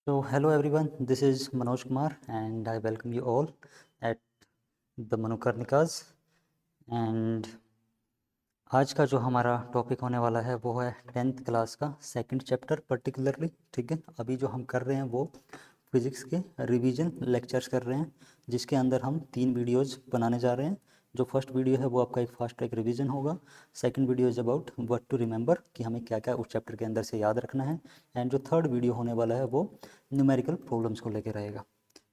So hello everyone, this is Manoj Kumar and I welcome you all at the Manukarnikas and आज का जो हमारा topic होने वाला है वो है 10th क्लास का सेकंड चैप्टर पर्टिकुलरली। ठीक है, अभी जो हम कर रहे हैं वो फिज़िक्स के रिवीजन लेक्चर्स कर रहे हैं जिसके अंदर हम 3 वीडियोज़ बनाने जा रहे हैं। जो फर्स्ट वीडियो है वो आपका एक फास्ट ट्रैक रिवीजन होगा। Second video is about what to remember कि हमें क्या क्या उस चैप्टर के अंदर से याद रखना है। एंड जो थर्ड वीडियो होने वाला है वो न्यूमेरिकल प्रॉब्लम्स को लेकर रहेगा।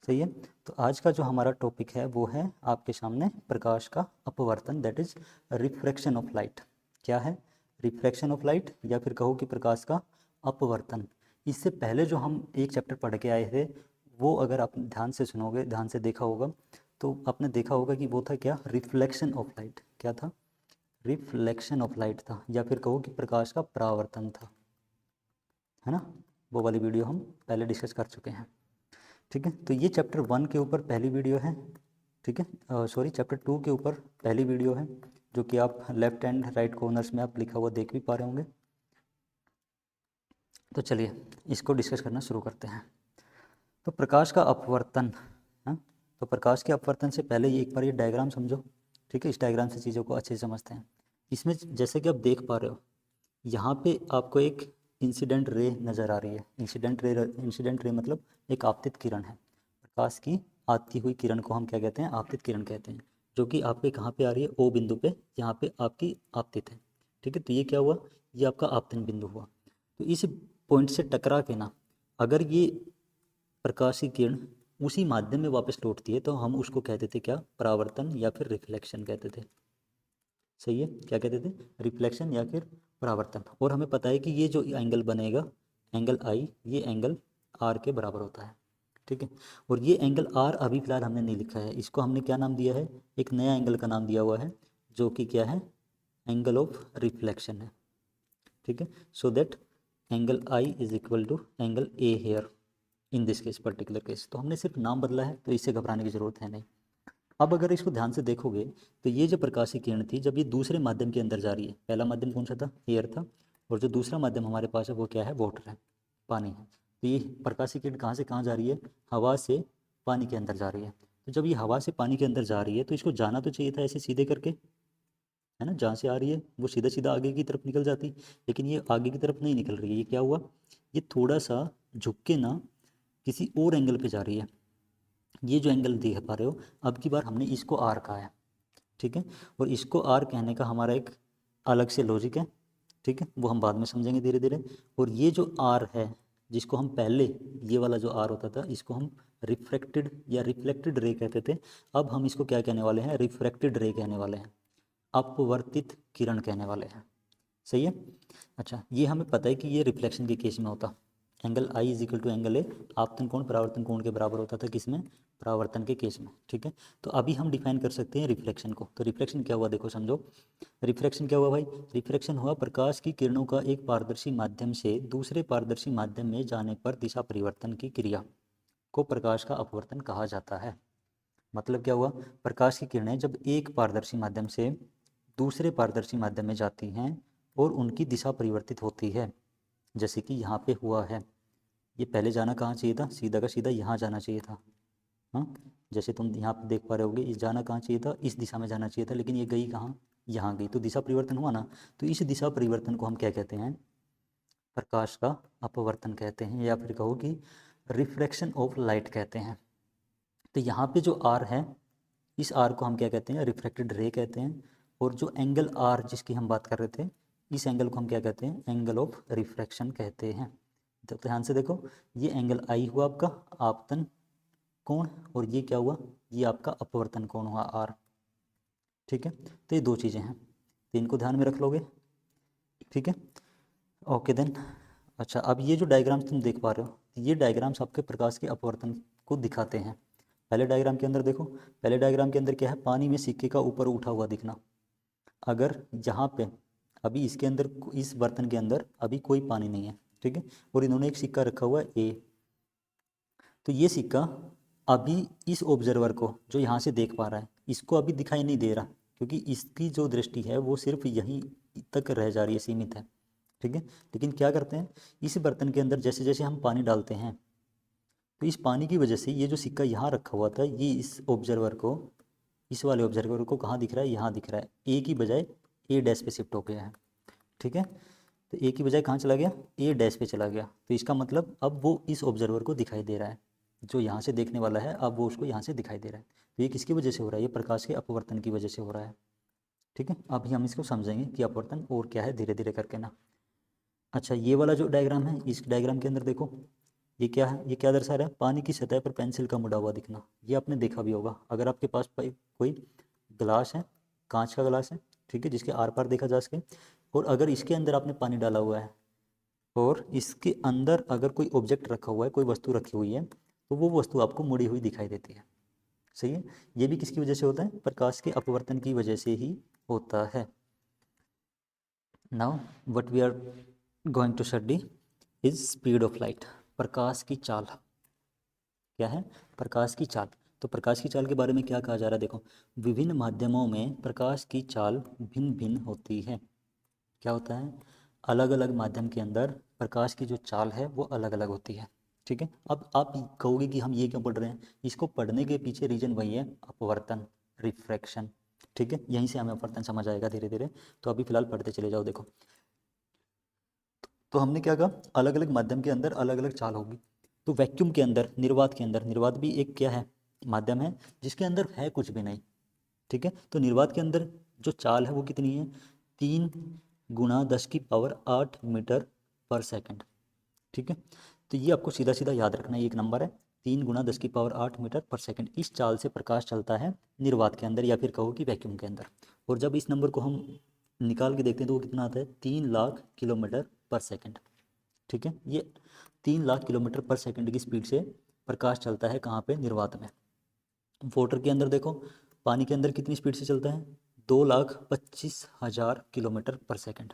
सही है, तो आज का जो हमारा टॉपिक है वो है आपके सामने प्रकाश का अपवर्तन, that is refraction of light. क्या है? रिफ्रैक्शन ऑफ लाइट, या फिर कहो कि प्रकाश का अपवर्तन। इससे पहले जो हम एक चैप्टर पढ़ के आए थे वो अगर आप ध्यान से सुनोगे, ध्यान से देखा होगा तो आपने देखा होगा कि वो था क्या? Reflection of light. क्या था? रिफ्लेक्शन ऑफ लाइट था, या फिर कहो कि प्रकाश का परावर्तन था, है ना। वो वाली वीडियो हम पहले डिस्कस कर चुके हैं। ठीक है, तो ये चैप्टर 1 के ऊपर पहली वीडियो है। ठीक है, सॉरी, चैप्टर 2 के ऊपर पहली वीडियो है जो कि आप लेफ्ट एंड राइट कॉर्नर्स में आप लिखा हुआ देख भी पा रहे होंगे। तो चलिए इसको डिस्कस करना शुरू करते हैं। तो प्रकाश का अपवर्तन, हाँ, तो प्रकाश के अपवर्तन से पहले ये एक बार ये डायग्राम समझो। ठीक है, इस डायग्राम से चीज़ों को अच्छे से समझते हैं। इसमें जैसे कि आप देख पा रहे हो यहाँ पे आपको एक इंसिडेंट रे नज़र आ रही है। इंसिडेंट रे मतलब एक आपतित किरण है। प्रकाश की आती हुई किरण को हम क्या कहते हैं? आपतित किरण कहते हैं, जो कि आपके कहाँ पे आ रही है? ओ बिंदु पे, यहाँ पे आपकी आपतित है। ठीक है, तो ये क्या हुआ? ये आपका आपतन बिंदु हुआ। तो इस पॉइंट से टकरा के ना अगर ये प्रकाश की किरण उसी माध्यम में वापस लौटती है तो हम उसको कहते थे क्या? परावर्तन या फिर रिफ्लेक्शन कहते थे। सही है, क्या कहते थे? रिफ्लेक्शन या फिर परावर्तन। और हमें पता है कि ये जो एंगल बनेगा, एंगल आई, ये एंगल आर के बराबर होता है। ठीक है, और ये एंगल आर अभी फिलहाल हमने नहीं लिखा है, इसको हमने क्या नाम दिया है? एक नया एंगल का नाम दिया हुआ है जो कि क्या है? एंगल ऑफ रिफ्लेक्शन है। ठीक है, so that angle I is equal to angle A here in this case, particular case. तो हमने सिर्फ नाम बदला है, तो इससे घबराने की ज़रूरत है नहीं। अब अगर इसको ध्यान से देखोगे तो ये जो प्रकाश की किरण थी जब ये दूसरे माध्यम के अंदर जा रही है, पहला माध्यम कौन सा था? एयर था। और जो दूसरा माध्यम हमारे पास है वो क्या है? वाटर है, पानी है। तो ये प्रकाश की किरण कहाँ से कहाँ जा रही है? हवा से पानी के अंदर जा रही है। तो जब ये हवा से पानी के अंदर जा रही है तो इसको जाना तो चाहिए था ऐसे सीधे करके, है ना। जहाँ से आ रही है वो सीधा सीधा आगे की तरफ निकल जाती, लेकिन ये आगे की तरफ नहीं निकल रही है। ये क्या हुआ? ये थोड़ा सा झुक के ना किसी और एंगल पे जा रही है। ये जो एंगल देख पा रहे हो, अब की बार हमने इसको आर कहा है। ठीक है, और इसको आर कहने का हमारा एक अलग से लॉजिक है। ठीक है, वो हम बाद में समझेंगे धीरे धीरे। और ये जो आर है, जिसको हम पहले, ये वाला जो आर होता था इसको हम रिफ्रैक्टेड या रिफ्लेक्टेड रे कहते थे, अब हम इसको क्या कहने वाले हैं? रिफ्रैक्टेड रे कहने वाले हैं, अपवर्तित किरण कहने वाले हैं। सही है। अच्छा, ये हमें पता है कि ये रिफ्लेक्शन के केस में होता, angle I is equal to angle A, आपतन कोण परावर्तन कोण के बराबर होता था, किसमें? परावर्तन के केस में। ठीक है, तो अभी हम डिफाइन कर सकते हैं रिफ्लेक्शन को। तो रिफ्लेक्शन क्या हुआ? देखो समझो, रिफ्लेक्शन क्या हुआ भाई? रिफ्लेक्शन हुआ प्रकाश की किरणों का एक पारदर्शी माध्यम से दूसरे पारदर्शी माध्यम में जाने पर दिशा परिवर्तन की क्रिया को प्रकाश का अपवर्तन कहा जाता है। मतलब क्या हुआ? प्रकाश की किरणें जब एक पारदर्शी माध्यम से दूसरे पारदर्शी माध्यम में जाती हैं और उनकी दिशा परिवर्तित होती है, जैसे कि यहाँ पे हुआ है। ये पहले जाना कहाँ चाहिए था? सीधा का सीधा यहाँ जाना चाहिए था। हाँ, जैसे तुम यहाँ पे देख पा रहे होगे, इस जाना कहाँ चाहिए था? इस दिशा में जाना चाहिए था, लेकिन ये गई कहाँ? यहाँ गई। तो दिशा परिवर्तन हुआ ना। तो इस दिशा परिवर्तन को हम क्या कहते हैं? प्रकाश का अपवर्तन कहते हैं, या फिर कहो कि रिफ्रैक्शन ऑफ लाइट कहते हैं। तो यहाँ पे जो आर है, इस आर को हम क्या कहते हैं? रिफ्रैक्टेड रे कहते हैं। और जो एंगल आर जिसकी हम बात कर रहे थे, इस एंगल को हम क्या कहते हैं? एंगल ऑफ रिफ्रैक्शन कहते हैं। तो ध्यान से देखो, ये एंगल आई हुआ आपका आपतन कोण, और ये क्या हुआ? ये आपका अपवर्तन कोण हुआ आर। ठीक है, तो ये दो चीज़ें हैं, तो इनको ध्यान में रख लोगे। ठीक है, ओके देन। अच्छा, अब ये जो डायग्राम्स तुम देख पा रहे हो, ये डायग्राम्स आपके प्रकाश के अपवर्तन को दिखाते हैं। पहले डायग्राम के अंदर देखो, पहले डायग्राम के अंदर क्या है? पानी में सिक्के का ऊपर उठा हुआ दिखना। अगर यहाँ पे अभी इसके अंदर, इस बर्तन के अंदर अभी कोई पानी नहीं है, ठीक है, और इन्होंने एक सिक्का रखा हुआ है ए, तो ये सिक्का अभी इस ऑब्जर्वर को जो यहाँ से देख पा रहा है, इसको अभी दिखाई नहीं दे रहा, क्योंकि इसकी जो दृष्टि है वो सिर्फ यहीं तक रह जा रही है, सीमित है। ठीक है, लेकिन क्या करते हैं, इस बर्तन के अंदर जैसे जैसे हम पानी डालते हैं, तो इस पानी की वजह से ये जो सिक्का यहाँ रखा हुआ था, ये इस ऑब्जर्वर को, इस वाले ऑब्जर्वर को कहाँ दिख रहा है, यहाँ दिख रहा है। ए की बजाय ए डैश पे शिफ्ट हो गया है, ठीक है। तो ए की बजाय कहाँ चला गया, ए डैश पे चला गया। तो इसका मतलब अब वो इस ऑब्जर्वर को दिखाई दे रहा है, जो यहाँ से देखने वाला है अब वो उसको यहाँ से दिखाई दे रहा है। तो ये किसकी वजह से हो रहा है, ये प्रकाश के अपवर्तन की वजह से हो रहा है, ठीक है। अभी हम इसको समझेंगे कि अपवर्तन और क्या है धीरे धीरे करके ना। अच्छा, ये वाला जो डायग्राम है, इस डायग्राम के अंदर देखो ये क्या है, ये क्या दर्शा रहा है, पानी की सतह पर पेंसिल का मुड़ा हुआ दिखना। ये आपने देखा भी होगा, अगर आपके पास कोई ग्लास है, कांच का ग्लास है, ठीक है, जिसके आर पार देखा जा सके, और अगर इसके अंदर आपने पानी डाला हुआ है और इसके अंदर अगर कोई ऑब्जेक्ट रखा हुआ है, कोई वस्तु रखी हुई है, तो वो वस्तु आपको मुड़ी हुई दिखाई देती है, सही है। ये भी किसकी वजह से होता है, प्रकाश के अपवर्तन की वजह से ही होता है। Now what we are going to study is speed of light. प्रकाश की चाल क्या है, प्रकाश की चाल। तो प्रकाश की चाल के बारे में क्या कहा जा रहा है, देखो विभिन्न माध्यमों में प्रकाश की चाल भिन्न भिन्न होती है। क्या होता है, अलग अलग माध्यम के अंदर प्रकाश की जो चाल है वो अलग अलग होती है, ठीक है। अब आप कहोगे कि हम ये क्यों पढ़ रहे हैं, इसको पढ़ने के पीछे रीजन वही है, अपवर्तन, रिफ्रैक्शन, ठीक है। यहीं से हमें अपवर्तन समझ आएगा धीरे धीरे। तो अभी फिलहाल पढ़ते चले जाओ। देखो तो हमने क्या कहा, अलग अलग माध्यम के अंदर अलग अलग चाल होगी। तो वैक्यूम के अंदर, निर्वात के अंदर, निर्वात भी एक क्या है, माध्यम है जिसके अंदर है कुछ भी नहीं, ठीक है। तो निर्वात के अंदर जो चाल है वो कितनी है, 3 × 10⁸ मीटर पर सेकंड, ठीक है। तो ये आपको सीधा सीधा याद रखना है, एक नंबर है 3 × 10⁸ मीटर पर सेकंड। इस चाल से प्रकाश चलता है निर्वात के अंदर, या फिर कहो कि वैक्यूम के अंदर। और जब इस नंबर को हम निकाल के देखते हैं तो वो कितना आता है, 3 लाख किलोमीटर पर सेकंड, ठीक है। ये 3 लाख किलोमीटर पर सेकंड की स्पीड से प्रकाश चलता है कहाँ पे, निर्वात में। वाटर के अंदर देखो, पानी के अंदर कितनी स्पीड से चलता है, 2,25,000 किलोमीटर पर सेकंड।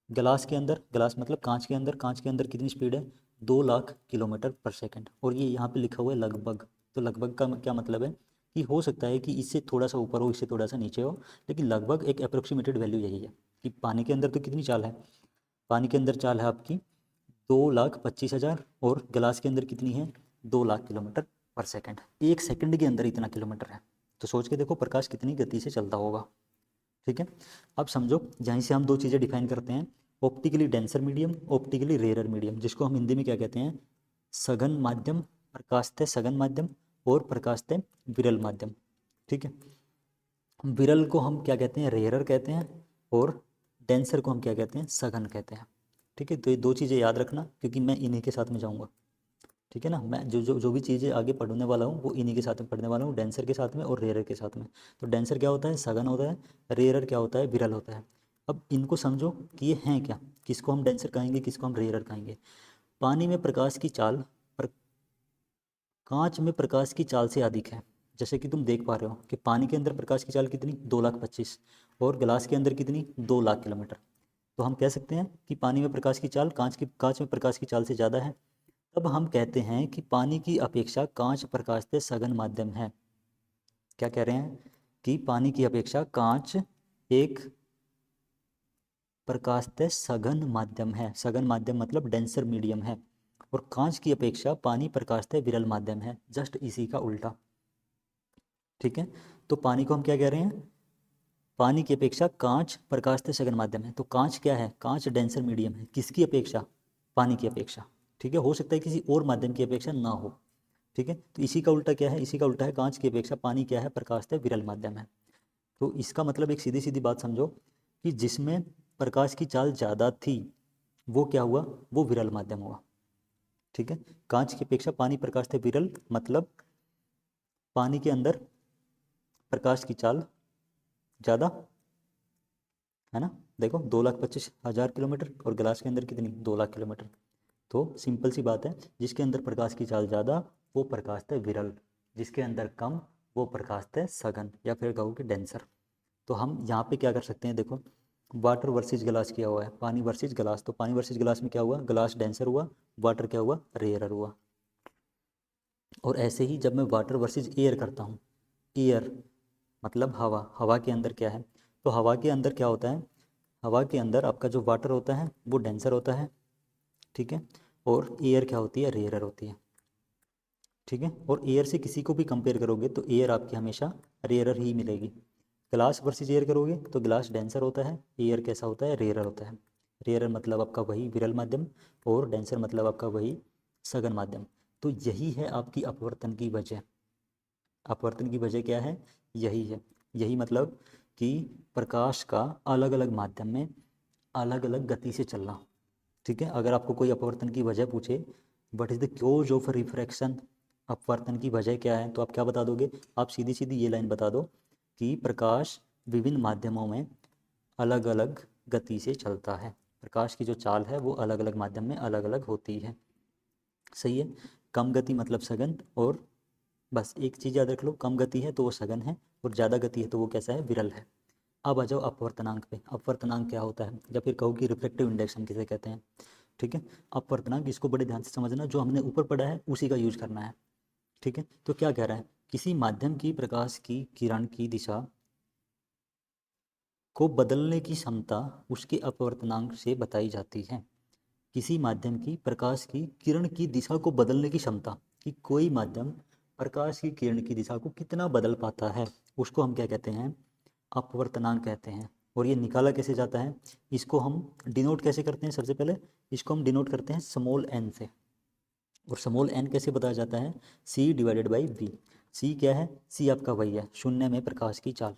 गिलास के अंदर, गिलास मतलब कांच के अंदर, कांच के अंदर कितनी स्पीड है, 2 लाख किलोमीटर पर सेकंड। और ये यहाँ पे लिखा हुआ है लगभग। तो लगभग का क्या मतलब है कि हो सकता है कि इससे थोड़ा सा ऊपर हो, इससे थोड़ा सा नीचे हो, लेकिन लगभग एक अप्रोक्सीमेटेड वैल्यू यही है कि पानी के अंदर तो कितनी चाल है, पानी के अंदर चाल है आपकी 2,25,000, और गिलास के अंदर कितनी है, 2 लाख किलोमीटर पर सेकंड। एक सेकंड के अंदर इतना किलोमीटर है। तो सोच के देखो प्रकाश कितनी गति से चलता होगा, ठीक है। अब समझो, यहीं से हम दो चीज़ें डिफाइन करते हैं, optically denser medium, optically rarer medium, जिसको हम हिंदी में क्या कहते हैं, सघन माध्यम, प्रकाशतः सघन माध्यम, और प्रकाशतः विरल माध्यम, ठीक है। विरल को हम क्या कहते हैं, रेयरर कहते हैं, और डेंसर को हम क्या कहते हैं, सघन कहते हैं, ठीक है। तो ये दो चीज़ें याद रखना, क्योंकि मैं इन्हीं के साथ में जाऊँगा, ठीक है ना। मैं जो भी चीज़ें आगे पढ़ने वाला हूँ वो इन्हीं के साथ में पढ़ने वाला हूँ, डेंसर के साथ में और रेयरर के साथ में। तो डेंसर क्या होता है, सघन होता है, रेयरर क्या होता है, विरल होता है। अब इनको समझो कि ये हैं क्या, किसको हम डेंसर कहेंगे, किसको हम रेयरर कहेंगे। पानी में प्रकाश की चाल कांच में प्रकाश की चाल से अधिक है। जैसे कि तुम देख पा रहे हो कि पानी के अंदर प्रकाश की चाल कितनी, 2,25,000, और गिलास के अंदर कितनी, 2 लाख किलोमीटर। तो हम कह सकते हैं कि पानी में प्रकाश की चाल कांच में प्रकाश की चाल से ज़्यादा है। तब हम कहते हैं कि पानी की अपेक्षा कांच प्रकाशतः सघन माध्यम है। क्या कह रहे हैं कि पानी की अपेक्षा कांच एक प्रकाशतः सघन माध्यम है। सघन माध्यम मतलब डेंसर मीडियम है, और कांच की अपेक्षा पानी प्रकाशतः विरल माध्यम है, जस्ट इसी का उल्टा, ठीक है। तो पानी को हम क्या कह रहे हैं, पानी की अपेक्षा कांच प्रकाशतः सघन माध्यम है। तो कांच क्या है, कांच डेंसर मीडियम है, किसकी अपेक्षा, पानी की अपेक्षा, ठीक है। हो सकता है किसी और माध्यम की अपेक्षा ना हो, ठीक है। तो इसी का उल्टा क्या है, इसी का उल्टा है, कांच की अपेक्षा पानी क्या है, प्रकाशतः विरल माध्यम है। तो इसका मतलब एक सीधी सीधी बात समझो कि जिसमें प्रकाश की चाल ज़्यादा थी वो क्या हुआ, वो विरल माध्यम हुआ, ठीक है। कांच की अपेक्षा पानी प्रकाशतः विरल मतलब पानी के अंदर प्रकाश की चाल ज़्यादा है ना। देखो 2,25,000 किलोमीटर, और गिलास के अंदर कितनी, 2 लाख किलोमीटर। तो सिंपल सी बात है, जिसके अंदर प्रकाश की चाल ज़्यादा वो प्रकाशतः विरल, जिसके अंदर कम वो प्रकाशतः सघन, या फिर कहो कि डेंसर। तो हम यहाँ पे क्या कर सकते हैं, देखो वाटर वर्सेज गिलास किया हुआ है, पानी वर्सेज गिलास। तो पानी वर्सेज गिलास में क्या हुआ, गिलास डेंसर हुआ, वाटर क्या हुआ, रेयरर हुआ। और ऐसे ही जब मैं वाटर वर्सेज एयर करता हूँ, एयर मतलब हवा, हवा के अंदर क्या है, तो हवा के अंदर क्या होता है, हवा के अंदर आपका जो वाटर होता है वो डेंसर होता है, ठीक है। और एयर क्या होती है, रेयरर होती है। ठीक है। और एयर से किसी को भी कंपेयर करोगे तो एयर आपकी हमेशा रेयरर ही मिलेगी। ग्लास वर्सेस एयर करोगे तो ग्लास डेंसर होता है, एयर कैसा होता है, रेयरर होता है। रेयरर मतलब आपका वही विरल माध्यम, और डेंसर मतलब आपका वही सघन माध्यम। तो यही है आपकी अपवर्तन की वजह। अपवर्तन की वजह क्या है, यही है। यही मतलब कि प्रकाश का अलग अलग माध्यम में अलग अलग गति से चलना। ठीक है। अगर आपको कोई अपवर्तन की वजह पूछे, what is the cause of refraction, अपवर्तन की वजह क्या है, तो आप क्या बता दोगे, आप सीधी सीधी ये लाइन बता दो कि प्रकाश विभिन्न माध्यमों में अलग अलग गति से चलता है। प्रकाश की जो चाल है वो अलग अलग माध्यम में अलग अलग होती है। सही है। कम गति मतलब सघन, और बस एक चीज़ याद रख लो, कम गति है तो वो सघन है, और ज़्यादा गति है तो वो कैसा है, विरल है। अब आ जाओ अपवर्तनांक पे। अपवर्तनांक क्या होता है, या फिर कहो कि रिफ्लेक्टिव इंडेक्स हम किसे कहते हैं। ठीक है। अपवर्तनांक, इसको बड़े ध्यान से समझना, जो हमने ऊपर पढ़ा है उसी का यूज करना है। ठीक है। तो क्या कह रहा है, किसी माध्यम की प्रकाश की किरण की दिशा को बदलने की क्षमता उसके अपवर्तनांक से बताई जाती है। किसी माध्यम की प्रकाश की किरण की दिशा को बदलने की क्षमता, कि कोई माध्यम प्रकाश की किरण की दिशा को कितना बदल पाता है, उसको हम क्या कहते हैं, अपवर्तनांक कहते हैं। और ये निकाला कैसे जाता है, इसको हम डिनोट कैसे करते हैं, सबसे पहले इसको हम डिनोट करते हैं स्मॉल एन से। और स्मॉल एन कैसे बताया जाता है, सी डिवाइडेड बाई वी। सी क्या है, सी आपका वही है शून्य में प्रकाश की चाल,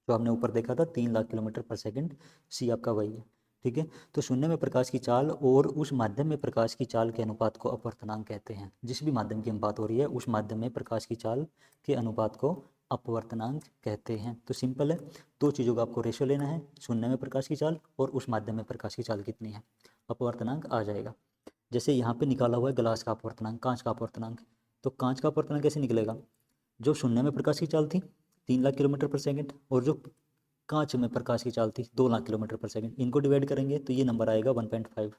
जो हमने ऊपर देखा था 3 लाख किलोमीटर पर सेकंड, सी आपका वही है। ठीक है। तो शून्य में प्रकाश की चाल और उस माध्यम में प्रकाश की चाल के अनुपात को अपवर्तनांक कहते हैं। जिस भी माध्यम की हम बात हो रही है उस माध्यम में प्रकाश की चाल के अनुपात को अपवर्तनांक कहते हैं। तो सिंपल है, दो चीज़ों का आपको रेशियो लेना है, शून्य में प्रकाश की चाल और उस माध्यम में प्रकाश की चाल कितनी है, अपवर्तनांक आ जाएगा। जैसे यहाँ पे निकाला हुआ है ग्लास का अपवर्तनांक, कांच का अपवर्तनांक, तो कांच का अपवर्तनांक कैसे निकलेगा, जो शून्य में प्रकाश की चाल थी 3 लाख किलोमीटर पर सेकंड, और जो कांच में प्रकाश की चाल थी 2 लाख किलोमीटर पर सेकंड, इनको डिवाइड करेंगे तो ये नंबर आएगा 1.5।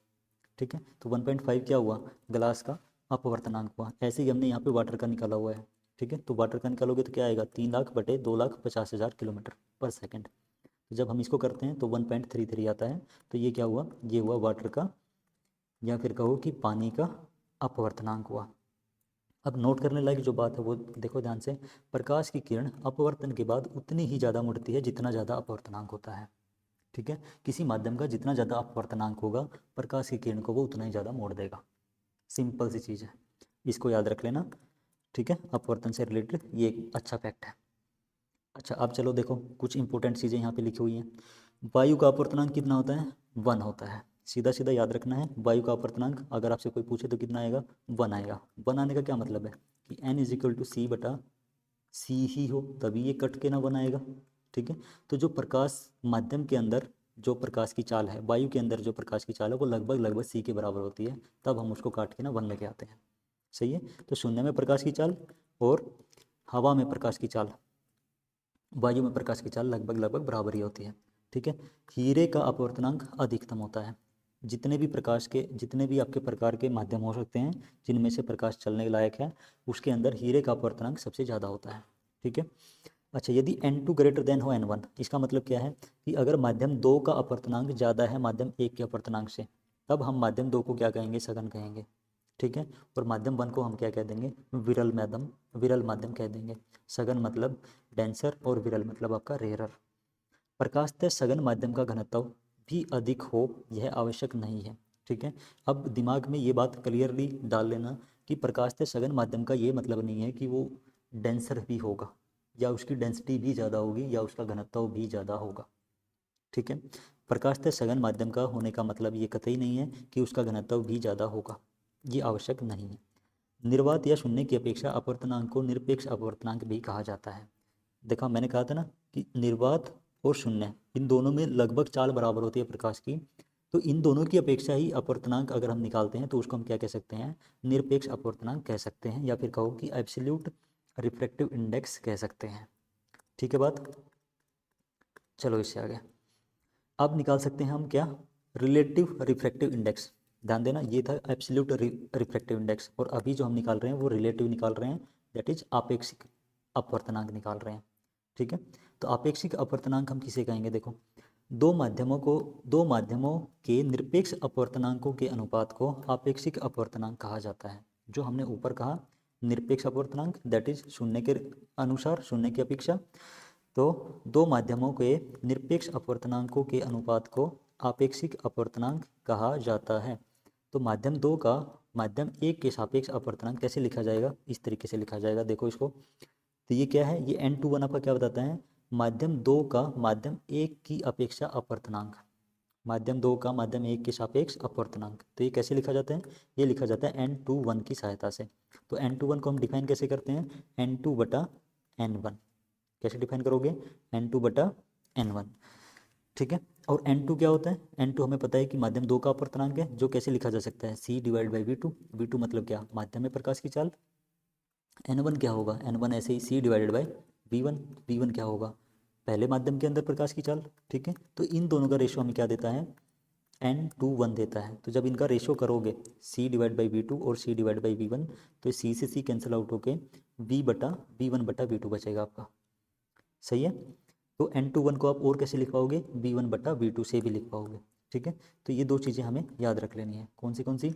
ठीक है। तो 1.5 क्या हुआ, ग्लास का अपवर्तनांक हुआ। ऐसे ही हमने यहाँ पे वाटर का निकाला हुआ है। ठीक है। तो वाटर का निकालोगे तो क्या आएगा, 3 लाख बटे 2,50,000 किलोमीटर पर सेकंड। तो जब हम इसको करते हैं तो 1.33 आता है। तो ये क्या हुआ, ये हुआ वाटर का, या फिर कहो कि पानी का अपवर्तनांक हुआ। अब नोट करने लायक जो बात है वो देखो ध्यान से, प्रकाश की किरण अपवर्तन के बाद उतनी ही ज़्यादा मुड़ती है जितना ज़्यादा अपवर्तनांक होता है। ठीक है। किसी माध्यम का जितना ज़्यादा अपवर्तनांक होगा, प्रकाश की किरण को वो उतना ही ज़्यादा मोड़ देगा। सिंपल सी चीज़ है, इसको याद रख लेना। ठीक है। अपवर्तन से रिलेटेड ये एक अच्छा फैक्ट है। अच्छा, अब चलो देखो कुछ इंपॉर्टेंट चीज़ें यहाँ पे लिखी हुई हैं। वायु का अपवर्तनांक कितना होता है, 1 होता है। सीधा सीधा याद रखना है, वायु का अपवर्तनांक अगर आपसे कोई पूछे तो कितना आएगा, 1 आएगा। 1 आने का क्या मतलब है कि n इज इक्वल टू सी बटा सी ही हो, तभी ये कट के ना 1 आएगा। ठीक है। तो जो प्रकाश माध्यम के अंदर जो प्रकाश की चाल है, वायु के अंदर जो प्रकाश की चाल है वो लगभग लगभग सी के बराबर होती है, तब हम उसको काट के ना 1 लेके आते हैं। सही है। तो शून्य में प्रकाश की चाल और हवा में प्रकाश की चाल, वायु में प्रकाश की चाल लगभग लगभग बराबर ही होती है। ठीक है। हीरे का अपवर्तनांक अधिकतम होता है। जितने भी आपके प्रकार के माध्यम हो सकते हैं जिनमें से प्रकाश चलने के लायक है, उसके अंदर हीरे का अपवर्तनांक सबसे ज़्यादा होता है। ठीक है। अच्छा, यदि n2 ग्रेटर देन हो n1, इसका मतलब क्या है कि अगर माध्यम 2 का अपवर्तनांक ज़्यादा है माध्यम 1 के अपवर्तनांक से, तब हम माध्यम 2 को क्या कहेंगे, सघन कहेंगे। ठीक है। और माध्यम 1 को हम क्या कह देंगे, विरल माध्यम कह देंगे। सघन मतलब डेंसर और विरल मतलब आपका रेयरर। प्रकाशतः सघन माध्यम का घनत्व भी अधिक हो यह आवश्यक नहीं है। ठीक है। अब दिमाग में ये बात क्लियरली डाल लेना कि प्रकाशतः सघन माध्यम का ये मतलब नहीं है कि वो डेंसर भी होगा, या उसकी डेंसिटी भी ज़्यादा होगी, या उसका घनत्व भी ज़्यादा होगा। ठीक है। प्रकाशतः सघन माध्यम का होने का मतलब ये कतई नहीं है कि उसका घनत्व भी ज़्यादा होगा, ये आवश्यक नहीं है। निर्वात या शून्य की अपेक्षा अपवर्तनांक को निरपेक्ष अपवर्तनांक भी कहा जाता है। देखा, मैंने कहा था ना कि निर्वात और शून्य इन दोनों में लगभग चाल बराबर होती है प्रकाश की, तो इन दोनों की अपेक्षा ही अपवर्तनांक अगर हम निकालते हैं तो उसको हम क्या कह सकते हैं, निरपेक्ष अपवर्तनांक कह सकते हैं, या फिर कहो कि एब्सोल्यूट रिफ्रैक्टिव इंडेक्स कह सकते हैं। ठीक है बात। चलो इससे आगे अब निकाल सकते हैं हम क्या, रिलेटिव रिफ्रैक्टिव इंडेक्स। ध्यान देना, ये था एब्सोल्यूट रिफ्रैक्टिव इंडेक्स, और अभी जो हम निकाल रहे हैं वो रिलेटिव निकाल रहे हैं, दैट इज आपेक्षिक अपवर्तनांक निकाल रहे हैं। ठीक है। तो आपेक्षिक अपवर्तनांक हम किसे कहेंगे, देखो दो माध्यमों के निरपेक्ष अपवर्तनांकों के अनुपात को आपेक्षिक अपवर्तनांक कहा जाता है। जो हमने ऊपर कहा निरपेक्ष अपवर्तनांक दैट इज शून्य के अनुसार, शून्य की अपेक्षा। तो दो माध्यमों के निरपेक्ष अपवर्तनांकों के अनुपात को आपेक्षिक अपवर्तनांक कहा जाता है। तो माध्यम दो का माध्यम एक के सापेक्ष अपवर्तनांक कैसे लिखा जाएगा, इस तरीके से लिखा जाएगा, देखो इसको। तो ये क्या है, ये n2 आपका क्या बताता है, माध्यम दो का माध्यम एक की अपेक्षा अपवर्तनांक, माध्यम दो का माध्यम एक के सापेक्ष अपवर्तनांक। तो ये कैसे लिखा जाता है, ये लिखा जाता है n21 की सहायता से। तो n21 को हम डिफाइन कैसे करते हैं, n2 बटा n1। कैसे डिफाइन करोगे, n2 बटा n1, ठीक है। और n2 क्या होता है, n2 हमें पता है कि माध्यम दो का अपवर्तनांक है, जो कैसे लिखा जा सकता है, c divide by v2। v2 मतलब क्या, माध्यम में प्रकाश की चाल। n1 क्या होगा, n1 ऐसे ही c divided by v1। v1 क्या होगा, पहले माध्यम के अंदर प्रकाश की चाल, ठीक है। तो इन दोनों का रेशो हमें क्या देता है, n21 देता है। तो जब इनका रेशो करोगे c डिवाइड बाई v2 और c डिवाइड बाई v1, तो c से c कैंसिल आउट होके v बटा v1 बटा v2 बचेगा आपका, सही है। तो n21 को आप और कैसे लिख पाओगे, v1 बटा v2 से भी लिख पाओगे, ठीक है। तो ये दो चीज़ें हमें याद रख लेनी है, कौन सी,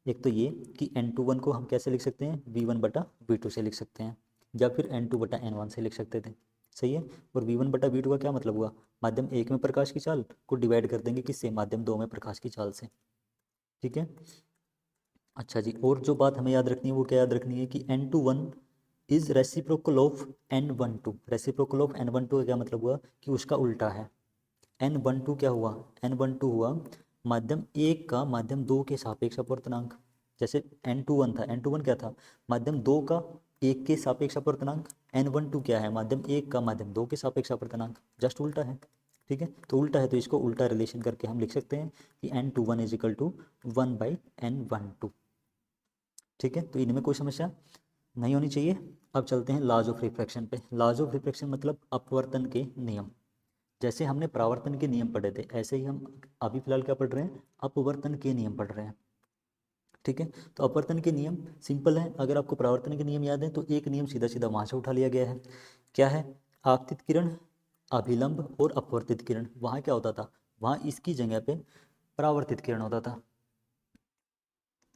एक तो ये कि n21 को हम कैसे लिख सकते हैं, v1 बटा v2 से लिख सकते हैं, या फिर n2 बटा n1 से लिख सकते थे, सही है। और v1 बटा v2 का क्या मतलब हुआ, माध्यम एक में प्रकाश की चाल को डिवाइड कर देंगे किससे, माध्यम दो में प्रकाश की चाल से, ठीक है। अच्छा जी, और जो बात हमें याद रखनी है वो क्या याद रखनी है कि n21 is reciprocal of n12। Reciprocal of n12 का क्या मतलब हुआ कि उसका उल्टा है। n12 क्या हुआ, n12 हुआ माध्यम एक का माध्यम दो के सापेक्ष अपवर्तनांक। जैसे n21 था, n21 क्या था, माध्यम दो का एक के सापेक्ष अपवर्तनांक। n12 क्या है, माध्यम एक का माध्यम दो के सापेक्ष अपवर्तनांक, जस्ट उल्टा है, ठीक है। तो उल्टा है तो इसको उल्टा रिलेशन करके हम लिख सकते हैं कि n21 is equal to 1/n12, ठीक है। तो इनमें कोई समस्या नहीं होनी चाहिए। अब चलते हैं लॉज ऑफ रिफ्रैक्शन पे। लॉज ऑफ रिफ्रैक्शन मतलब अपवर्तन के नियम। जैसे हमने परावर्तन के नियम पढ़े थे, ऐसे ही हम अभी फिलहाल क्या पढ़ रहे हैं, अपवर्तन के नियम पढ़ रहे हैं, ठीक है। तो अपवर्तन के नियम सिंपल है, अगर आपको परावर्तन के नियम याद है तो एक नियम सीधा सीधा वहाँ से उठा लिया गया है, क्या है, आपतित किरण, अभिलंब और अपवर्तित किरण। वहाँ क्या होता था, वहाँ इसकी जगह पे परावर्तित किरण होता था,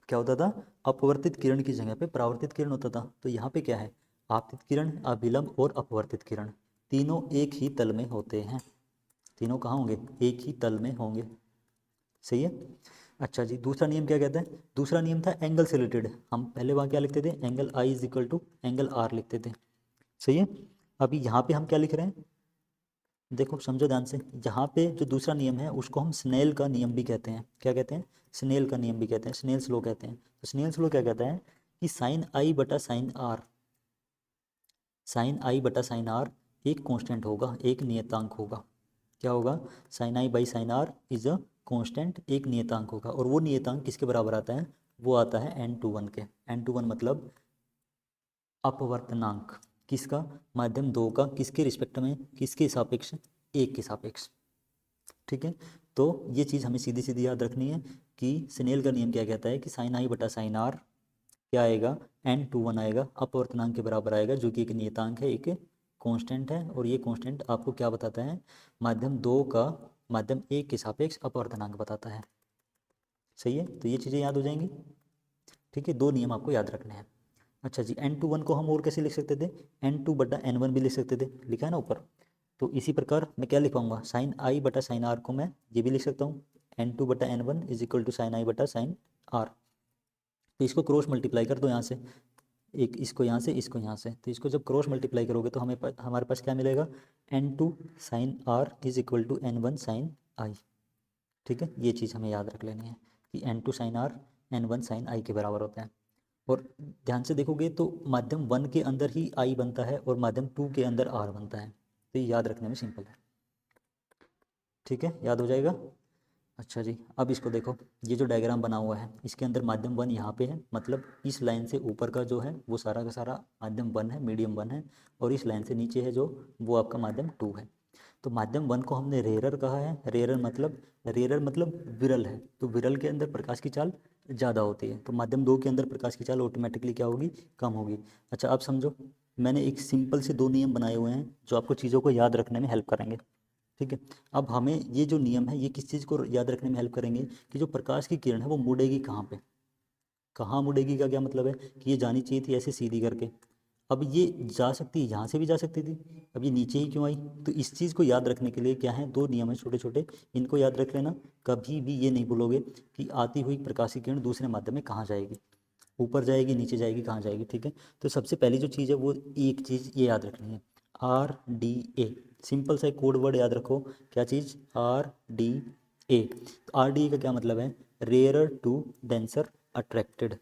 क्या होता था, अपवर्तित किरण की जगह पे परावर्तित किरण होता था। तो यहाँ पे क्या है, आपतित किरण, अभिलंब और अपवर्तित किरण तीनों एक ही तल में होते हैं, तीनों कहाँ होंगे, एक ही तल में होंगे, सही है। अच्छा जी, दूसरा नियम क्या कहता है, दूसरा नियम था एंगल से रिलेटेड। हम पहले वहाँ क्या लिखते थे, angle I is equal to angle R लिखते थे, सही है। अभी यहाँ पे हम क्या लिख रहे हैं, देखो समझो ध्यान से, यहाँ पे जो दूसरा नियम है उसको हम स्नेल का नियम भी कहते हैं, क्या कहते हैं, स्नेल का नियम भी कहते हैं, स्नेल्स लॉ कहते हैं। तो स्नेल्स लॉ क्या कहता है कि साइन आई बटा साइन आर, साइन आई बटा साइन आर एक कांस्टेंट होगा, एक नियतांक होगा, क्या होगा, sine I by sine are is a constant, एक नियतांक होगा। और वो नियतांक किसके बराबर आता है, वो आता है n21 के। n21 मतलब अपवर्तनांक, किसका, माध्यम दो का, किसके रिस्पेक्ट में, किसके सापेक्ष, एक के सापेक्ष, ठीक है। तो ये चीज़ हमें सीधी सीधी याद रखनी है कि स्नेल का नियम क्या कहता है कि साइन आई बटा साइन आर क्या आएगा, n21 आएगा, अपवर्तनांक के बराबर आएगा, जो कि एक नियतांक है, एक कांस्टेंट है। और ये कांस्टेंट आपको क्या बताता है, माध्यम दो का माध्यम एक के सापेक्ष अपवर्तनांक बताता है, सही है। तो ये चीज़ें याद हो जाएंगी, ठीक है, दो नियम आपको याद रखने हैं। अच्छा जी, n21 को हम और कैसे लिख सकते थे, n2 बटा n1 भी लिख सकते थे, लिखा है ना ऊपर। तो इसी प्रकार मैं क्या लिख पाऊंगा, साइन आई बटा साइन आर को मैं ये भी लिख सकता हूँ, n2 बटा n1 is equal to sine i बटा साइन आर। तो इसको क्रॉस मल्टीप्लाई कर दो यहाँ से, एक इसको यहाँ से, इसको यहाँ से, तो इसको जब क्रॉस मल्टीप्लाई करोगे तो हमारे पास क्या मिलेगा, n2 sine are is equal to n1 sine i, ठीक है। ये चीज़ हमें याद रख लेनी है कि n2 sine are n1 sine आई के बराबर होता है। और ध्यान से देखोगे तो माध्यम वन के अंदर ही आई बनता है और माध्यम टू के अंदर आर बनता है, तो ये याद रखने में सिंपल है, ठीक है, याद हो जाएगा। अच्छा जी, अब इसको देखो, ये जो डायग्राम बना हुआ है इसके अंदर माध्यम वन यहाँ पे है, मतलब इस लाइन से ऊपर का जो है वो सारा का सारा माध्यम वन है, मीडियम वन है, और इस लाइन से नीचे है जो वो आपका माध्यम टू है। तो माध्यम वन को हमने रेयरर कहा है, रेयरर मतलब विरल है, तो विरल के अंदर प्रकाश की चाल ज़्यादा होती है, तो माध्यम दो के अंदर प्रकाश की चाल ऑटोमेटिकली क्या होगी, कम होगी। अच्छा अब समझो, मैंने एक सिंपल से दो नियम बनाए हुए हैं जो आपको चीज़ों को याद रखने में हेल्प करेंगे, ठीक है। अब हमें ये जो नियम है ये किस चीज़ को याद रखने में हेल्प करेंगे कि जो प्रकाश की किरण है वो मुड़ेगी कहाँ पे, कहाँ मुड़ेगी का क्या मतलब है कि ये जानी चाहिए थी ऐसे सीधी करके, अब ये जा सकती है, यहाँ से भी जा सकती थी, अब ये नीचे ही क्यों आई? तो इस चीज़ को याद रखने के लिए क्या है, दो नियम है छोटे छोटे, इनको याद रख लेना। कभी भी ये नहीं बोलोगे कि आती हुई प्रकाशीय किरण दूसरे माध्यम में कहाँ जाएगी, ऊपर जाएगी, नीचे जाएगी, कहाँ जाएगी, ठीक है। तो सबसे पहली जो चीज़ है वो एक चीज़ ये याद रखनी है, RDA, सिंपल सा एक कोड वर्ड याद रखो, क्या चीज़, RDA। तो RDA का क्या मतलब है, रेयरर टू डेंसर अट्रैक्टेड।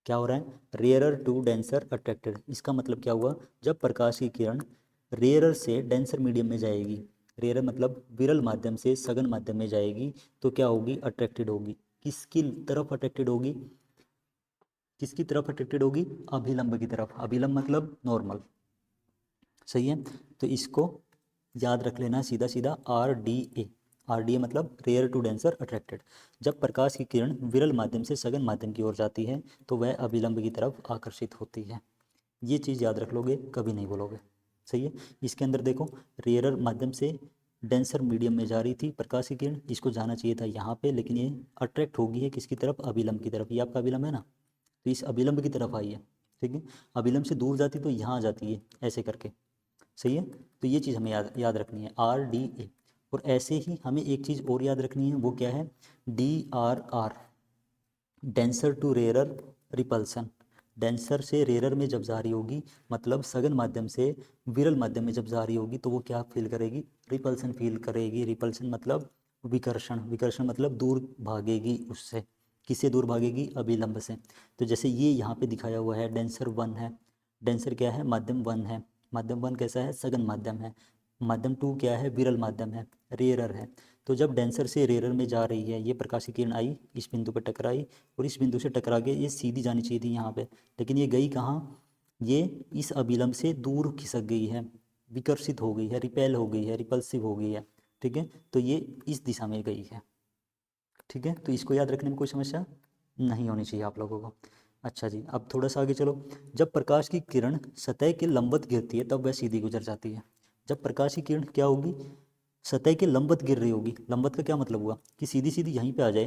क्या हो रहा है, रेयरर टू डेंसर अट्रैक्टेड, इसका मतलब क्या हुआ, जब प्रकाश की किरण रेयरर से डेंसर मीडियम में जाएगी, रेयरर मतलब विरल माध्यम से सघन माध्यम में जाएगी, तो क्या होगी, अट्रैक्टेड होगी, किसकी तरफ अट्रैक्टेड होगी, किसकी तरफ अट्रैक्टेड होगी, अभिलंब की तरफ, अभिलंब मतलब नॉर्मल, सही है। तो इसको याद रख लेना सीधा सीधा, RDA, RDA मतलब रेयर टू डेंसर अट्रैक्टेड। जब प्रकाश की किरण विरल माध्यम से सघन माध्यम की ओर जाती है तो वह अभिलंब की तरफ आकर्षित होती है, ये चीज़ याद रख लोगे, कभी नहीं बोलोगे, सही है। इसके अंदर देखो, रेयरर माध्यम से डेंसर मीडियम में जा रही थी प्रकाश की किरण, इसको जाना चाहिए था यहाँ पे, लेकिन ये अट्रैक्ट हो गई है किसकी तरफ, अभिलंब की तरफ, ये आपका अभिलंब है ना, तो इस अभिलंब की तरफ आई है, ठीक है। अभिलंब से दूर जाती तो यहाँ आ जाती है ऐसे करके, सही है। तो ये चीज़ हमें याद याद रखनी है, RDA। और ऐसे ही हमें एक चीज़ और याद रखनी है, वो क्या है, DRR, denser to rarer repulsion. Denser से रेयरर में जब जा रही होगी, मतलब सघन माध्यम से विरल माध्यम में जब जा रही होगी, तो वो क्या फील करेगी, रिपल्सन फील करेगी। रिपल्सन मतलब विकर्षण, विकर्षण मतलब दूर भागेगी उससे, किससे दूर भागेगी, अभिलंब से। तो जैसे ये यहाँ पे दिखाया हुआ है, डेंसर 1 है, डेंसर क्या है, माध्यम 1 है, माध्यम 1 कैसा है, सघन माध्यम है, माध्यम 2 क्या है, विरल माध्यम है, रेयरर है। तो जब डेंसर से रेयरर में जा रही है, ये प्रकाशीय किरण आई, इस बिंदु पर टकराई, और इस बिंदु से टकरा के ये सीधी जानी चाहिए थी यहाँ पे, लेकिन ये गई कहाँ, ये इस अभिलंब से दूर खिसक गई है, विकर्षित हो गई है, रिपेल हो गई है, रिपल्सिव हो गई है, ठीक है। तो ये इस दिशा में गई है, ठीक है। तो इसको याद रखने में कोई समस्या नहीं होनी चाहिए आप लोगों को। अच्छा जी, अब थोड़ा सा आगे चलो। जब प्रकाश की किरण सतह के लंबवत गिरती है तब वह सीधी गुजर जाती है। जब प्रकाश की किरण क्या होगी, सतह के लंबवत गिर रही होगी, लंबवत का क्या मतलब हुआ कि सीधी सीधी यहीं पे आ जाए,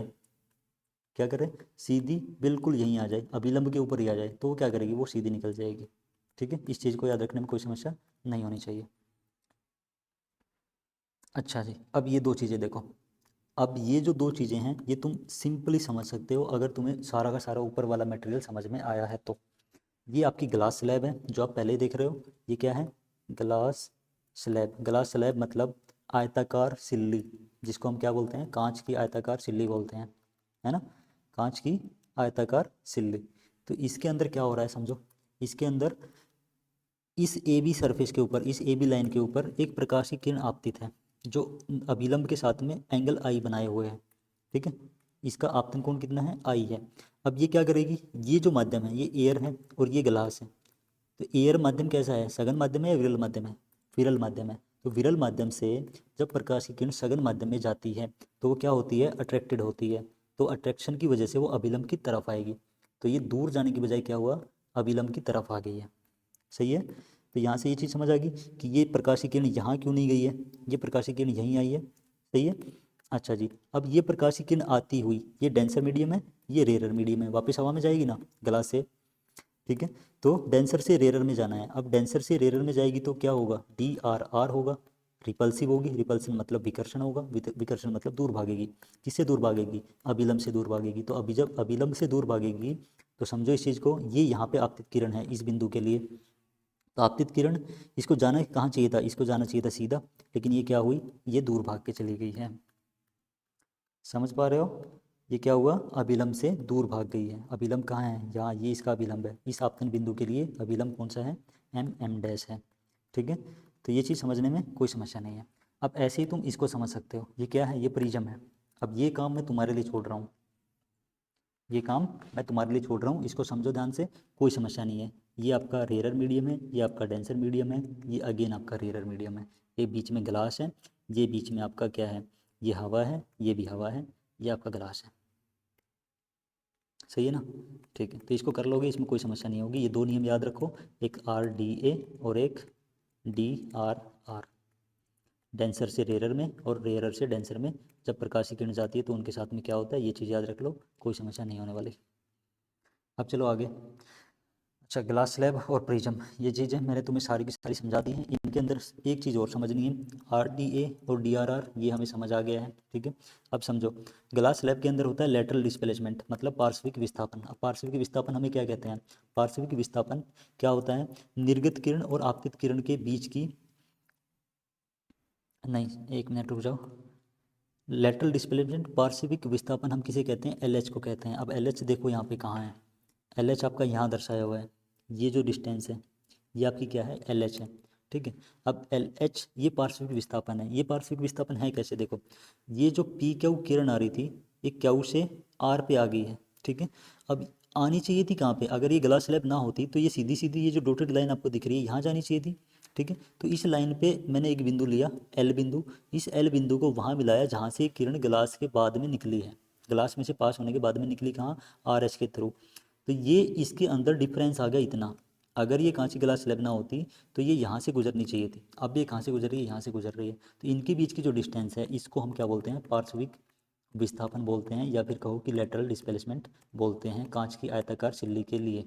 क्या करे, सीधी बिल्कुल यहीं आ जाए, अभिलंब के ऊपर ही आ जाए, तो वो क्या करेगी, वो सीधी निकल जाएगी, ठीक है। इस चीज़ को याद रखने में कोई समस्या नहीं होनी चाहिए। अच्छा जी, अब ये दो चीज़ें देखो, अब ये जो दो चीज़ें हैं ये तुम सिंपली समझ सकते हो अगर तुम्हें सारा का सारा ऊपर वाला मटेरियल समझ में आया है तो। ये आपकी ग्लास स्लैब है जो आप पहले ही देख रहे हो, ये क्या है, ग्लास स्लैब। ग्लास स्लैब मतलब आयताकार सिल्ली, जिसको हम क्या बोलते हैं, कांच की आयताकार सिल्ली बोलते हैं, है ना, कांच की आयताकार सिल्ली। तो इसके अंदर क्या हो रहा है समझो, इसके अंदर इस ए बी सरफेस के ऊपर, इस ए बी लाइन के ऊपर एक प्रकाश की किरण आपतित है जो अभिलंब के साथ में एंगल आई बनाए हुए है, ठीक है। इसका आपतन कोण कितना है, आई है। अब ये क्या करेगी, ये जो माध्यम है ये एयर है और ये ग्लास है, तो एयर माध्यम कैसा है, सघन माध्यम है या विरल माध्यम है, विरल माध्यम है। तो विरल माध्यम से जब प्रकाश की किरण सघन माध्यम में जाती है तो वो क्या होती है, अट्रैक्टेड होती है, तो अट्रैक्शन की वजह से वो अभिलंब की तरफ आएगी, तो ये दूर जाने की बजाय क्या हुआ, अभिलंब की तरफ आ गई है, सही है। तो यहाँ से ये चीज़ समझ आ गई कि ये प्रकाश की किरण यहाँ क्यों नहीं गई है, ये प्रकाश की किरण यहीं आई है, सही है। अच्छा जी, अब ये प्रकाश की किरण आती हुई, ये डेंसर मीडियम है, ये रेयरर मीडियम है, वापस हवा में जाएगी ना ग्लास से, ठीक है। तो डेंसर से रेयरर में जाना है, अब डेंसर से रेयरर में जाएगी तो क्या होगा, DRR होगा, रिपल्सिव होगी, रिपल्सन मतलब विकर्षण होगा, विकर्षण मतलब दूर भागेगी, किससे दूर भागेगी, अभिलंब से दूर भागेगी। तो अभी जब अभिलंब से दूर भागेगी तो समझो इस चीज़ को, ये यहाँ पे आपतित किरण है इस बिंदु के लिए, तो आपतित किरण, इसको जाना कहाँ चाहिए था, इसको जाना चाहिए था सीधा, लेकिन ये क्या हुई, ये दूर भाग के चली गई है, समझ पा रहे हो, ये क्या हुआ, अभिलंब से दूर भाग गई है। अभिलंब कहाँ है, यहाँ, ये इसका अभिलंब है, इस आपतन बिंदु के लिए अभिलंब कौन सा है, MM' है, ठीक है। तो ये चीज़ समझने में कोई समस्या नहीं है। अब ऐसे ही तुम इसको समझ सकते हो, ये क्या है, ये प्रिज्म है। अब ये काम मैं तुम्हारे लिए छोड़ रहा हूँ, ये काम मैं तुम्हारे लिए छोड़ रहा हूँ, इसको समझो ध्यान से, कोई समस्या नहीं है। ये आपका रेयरर मीडियम है, ये आपका डेंसर मीडियम है, ये अगेन आपका रेयरर मीडियम है, ये बीच में ग्लास है, ये बीच में आपका क्या है, ये हवा है, ये भी हवा है, ये आपका ग्लास है, सही है ना, ठीक है। तो इसको कर लोगे, इसमें कोई समस्या नहीं होगी। ये दो नियम याद रखो, एक RDA और एक DRR, डेंसर से रेयरर में और रेयरर से डेंसर में जब प्रकाश की किरण जाती है तो उनके साथ में क्या होता है, ये चीज़ याद रख लो, कोई समस्या नहीं होने वाली। अब चलो आगे। अच्छा, ग्लास स्लैब और प्रिज्म, ये चीज़ें मैंने तुम्हें सारी की सारी समझा दी हैं। इनके अंदर एक चीज़ और समझनी है, RDA और DRR, ये हमें समझ आ गया है, ठीक है। अब समझो, ग्लास स्लैब के अंदर होता है लेटरल डिस्प्लेसमेंट, मतलब पार्श्विक विस्थापन। अब पार्श्विक विस्थापन हमें क्या कहते हैं? पार्श्विक विस्थापन क्या होता है? निर्गत किरण और आपतित किरण के बीच की, नहीं एक मिनट रुक जाओ। लेटरल डिस्प्लेसमेंट पार्श्विक विस्थापन हम किसे कहते हैं? LH को कहते हैं। अब LH देखो यहाँ पे कहाँ है, LH आपका यहाँ दर्शाया हुआ है, ये जो डिस्टेंस है ये आपकी क्या है? LH है, ठीक है। अब LH ये पार्श्विक विस्थापन है। ये पार्श्विक विस्थापन है कैसे? देखो, ये जो PQ किरण आ रही थी, ये Q से R पे आ गई है, ठीक है। अब आनी चाहिए थी कहाँ पे? अगर ये ग्लास स्लैब ना होती तो ये सीधी सीधी ये जो डॉटेड लाइन आपको दिख रही है यहाँ जानी चाहिए थी, ठीक है। तो इस लाइन पे मैंने एक बिंदु लिया, L बिंदु। इस L बिंदु को वहाँ मिलाया जहाँ से किरण ग्लास के बाद में निकली है, ग्लास में से पास होने के बाद में निकली कहाँ? RH के थ्रू। तो ये इसके अंदर डिफरेंस आ गया इतना। अगर ये कांच की ग्लास स्लैब ना होती तो ये यहाँ से गुजरनी चाहिए थी, अब ये कहाँ से गुजर रही है? यहाँ से गुजर रही है। तो इनके बीच की जो डिस्टेंस है इसको हम क्या बोलते हैं? पार्श्विक विस्थापन बोलते हैं, या फिर कहो कि लेटरल डिस्प्लेसमेंट बोलते हैं कांच की आयताकार सिल्ली के लिए,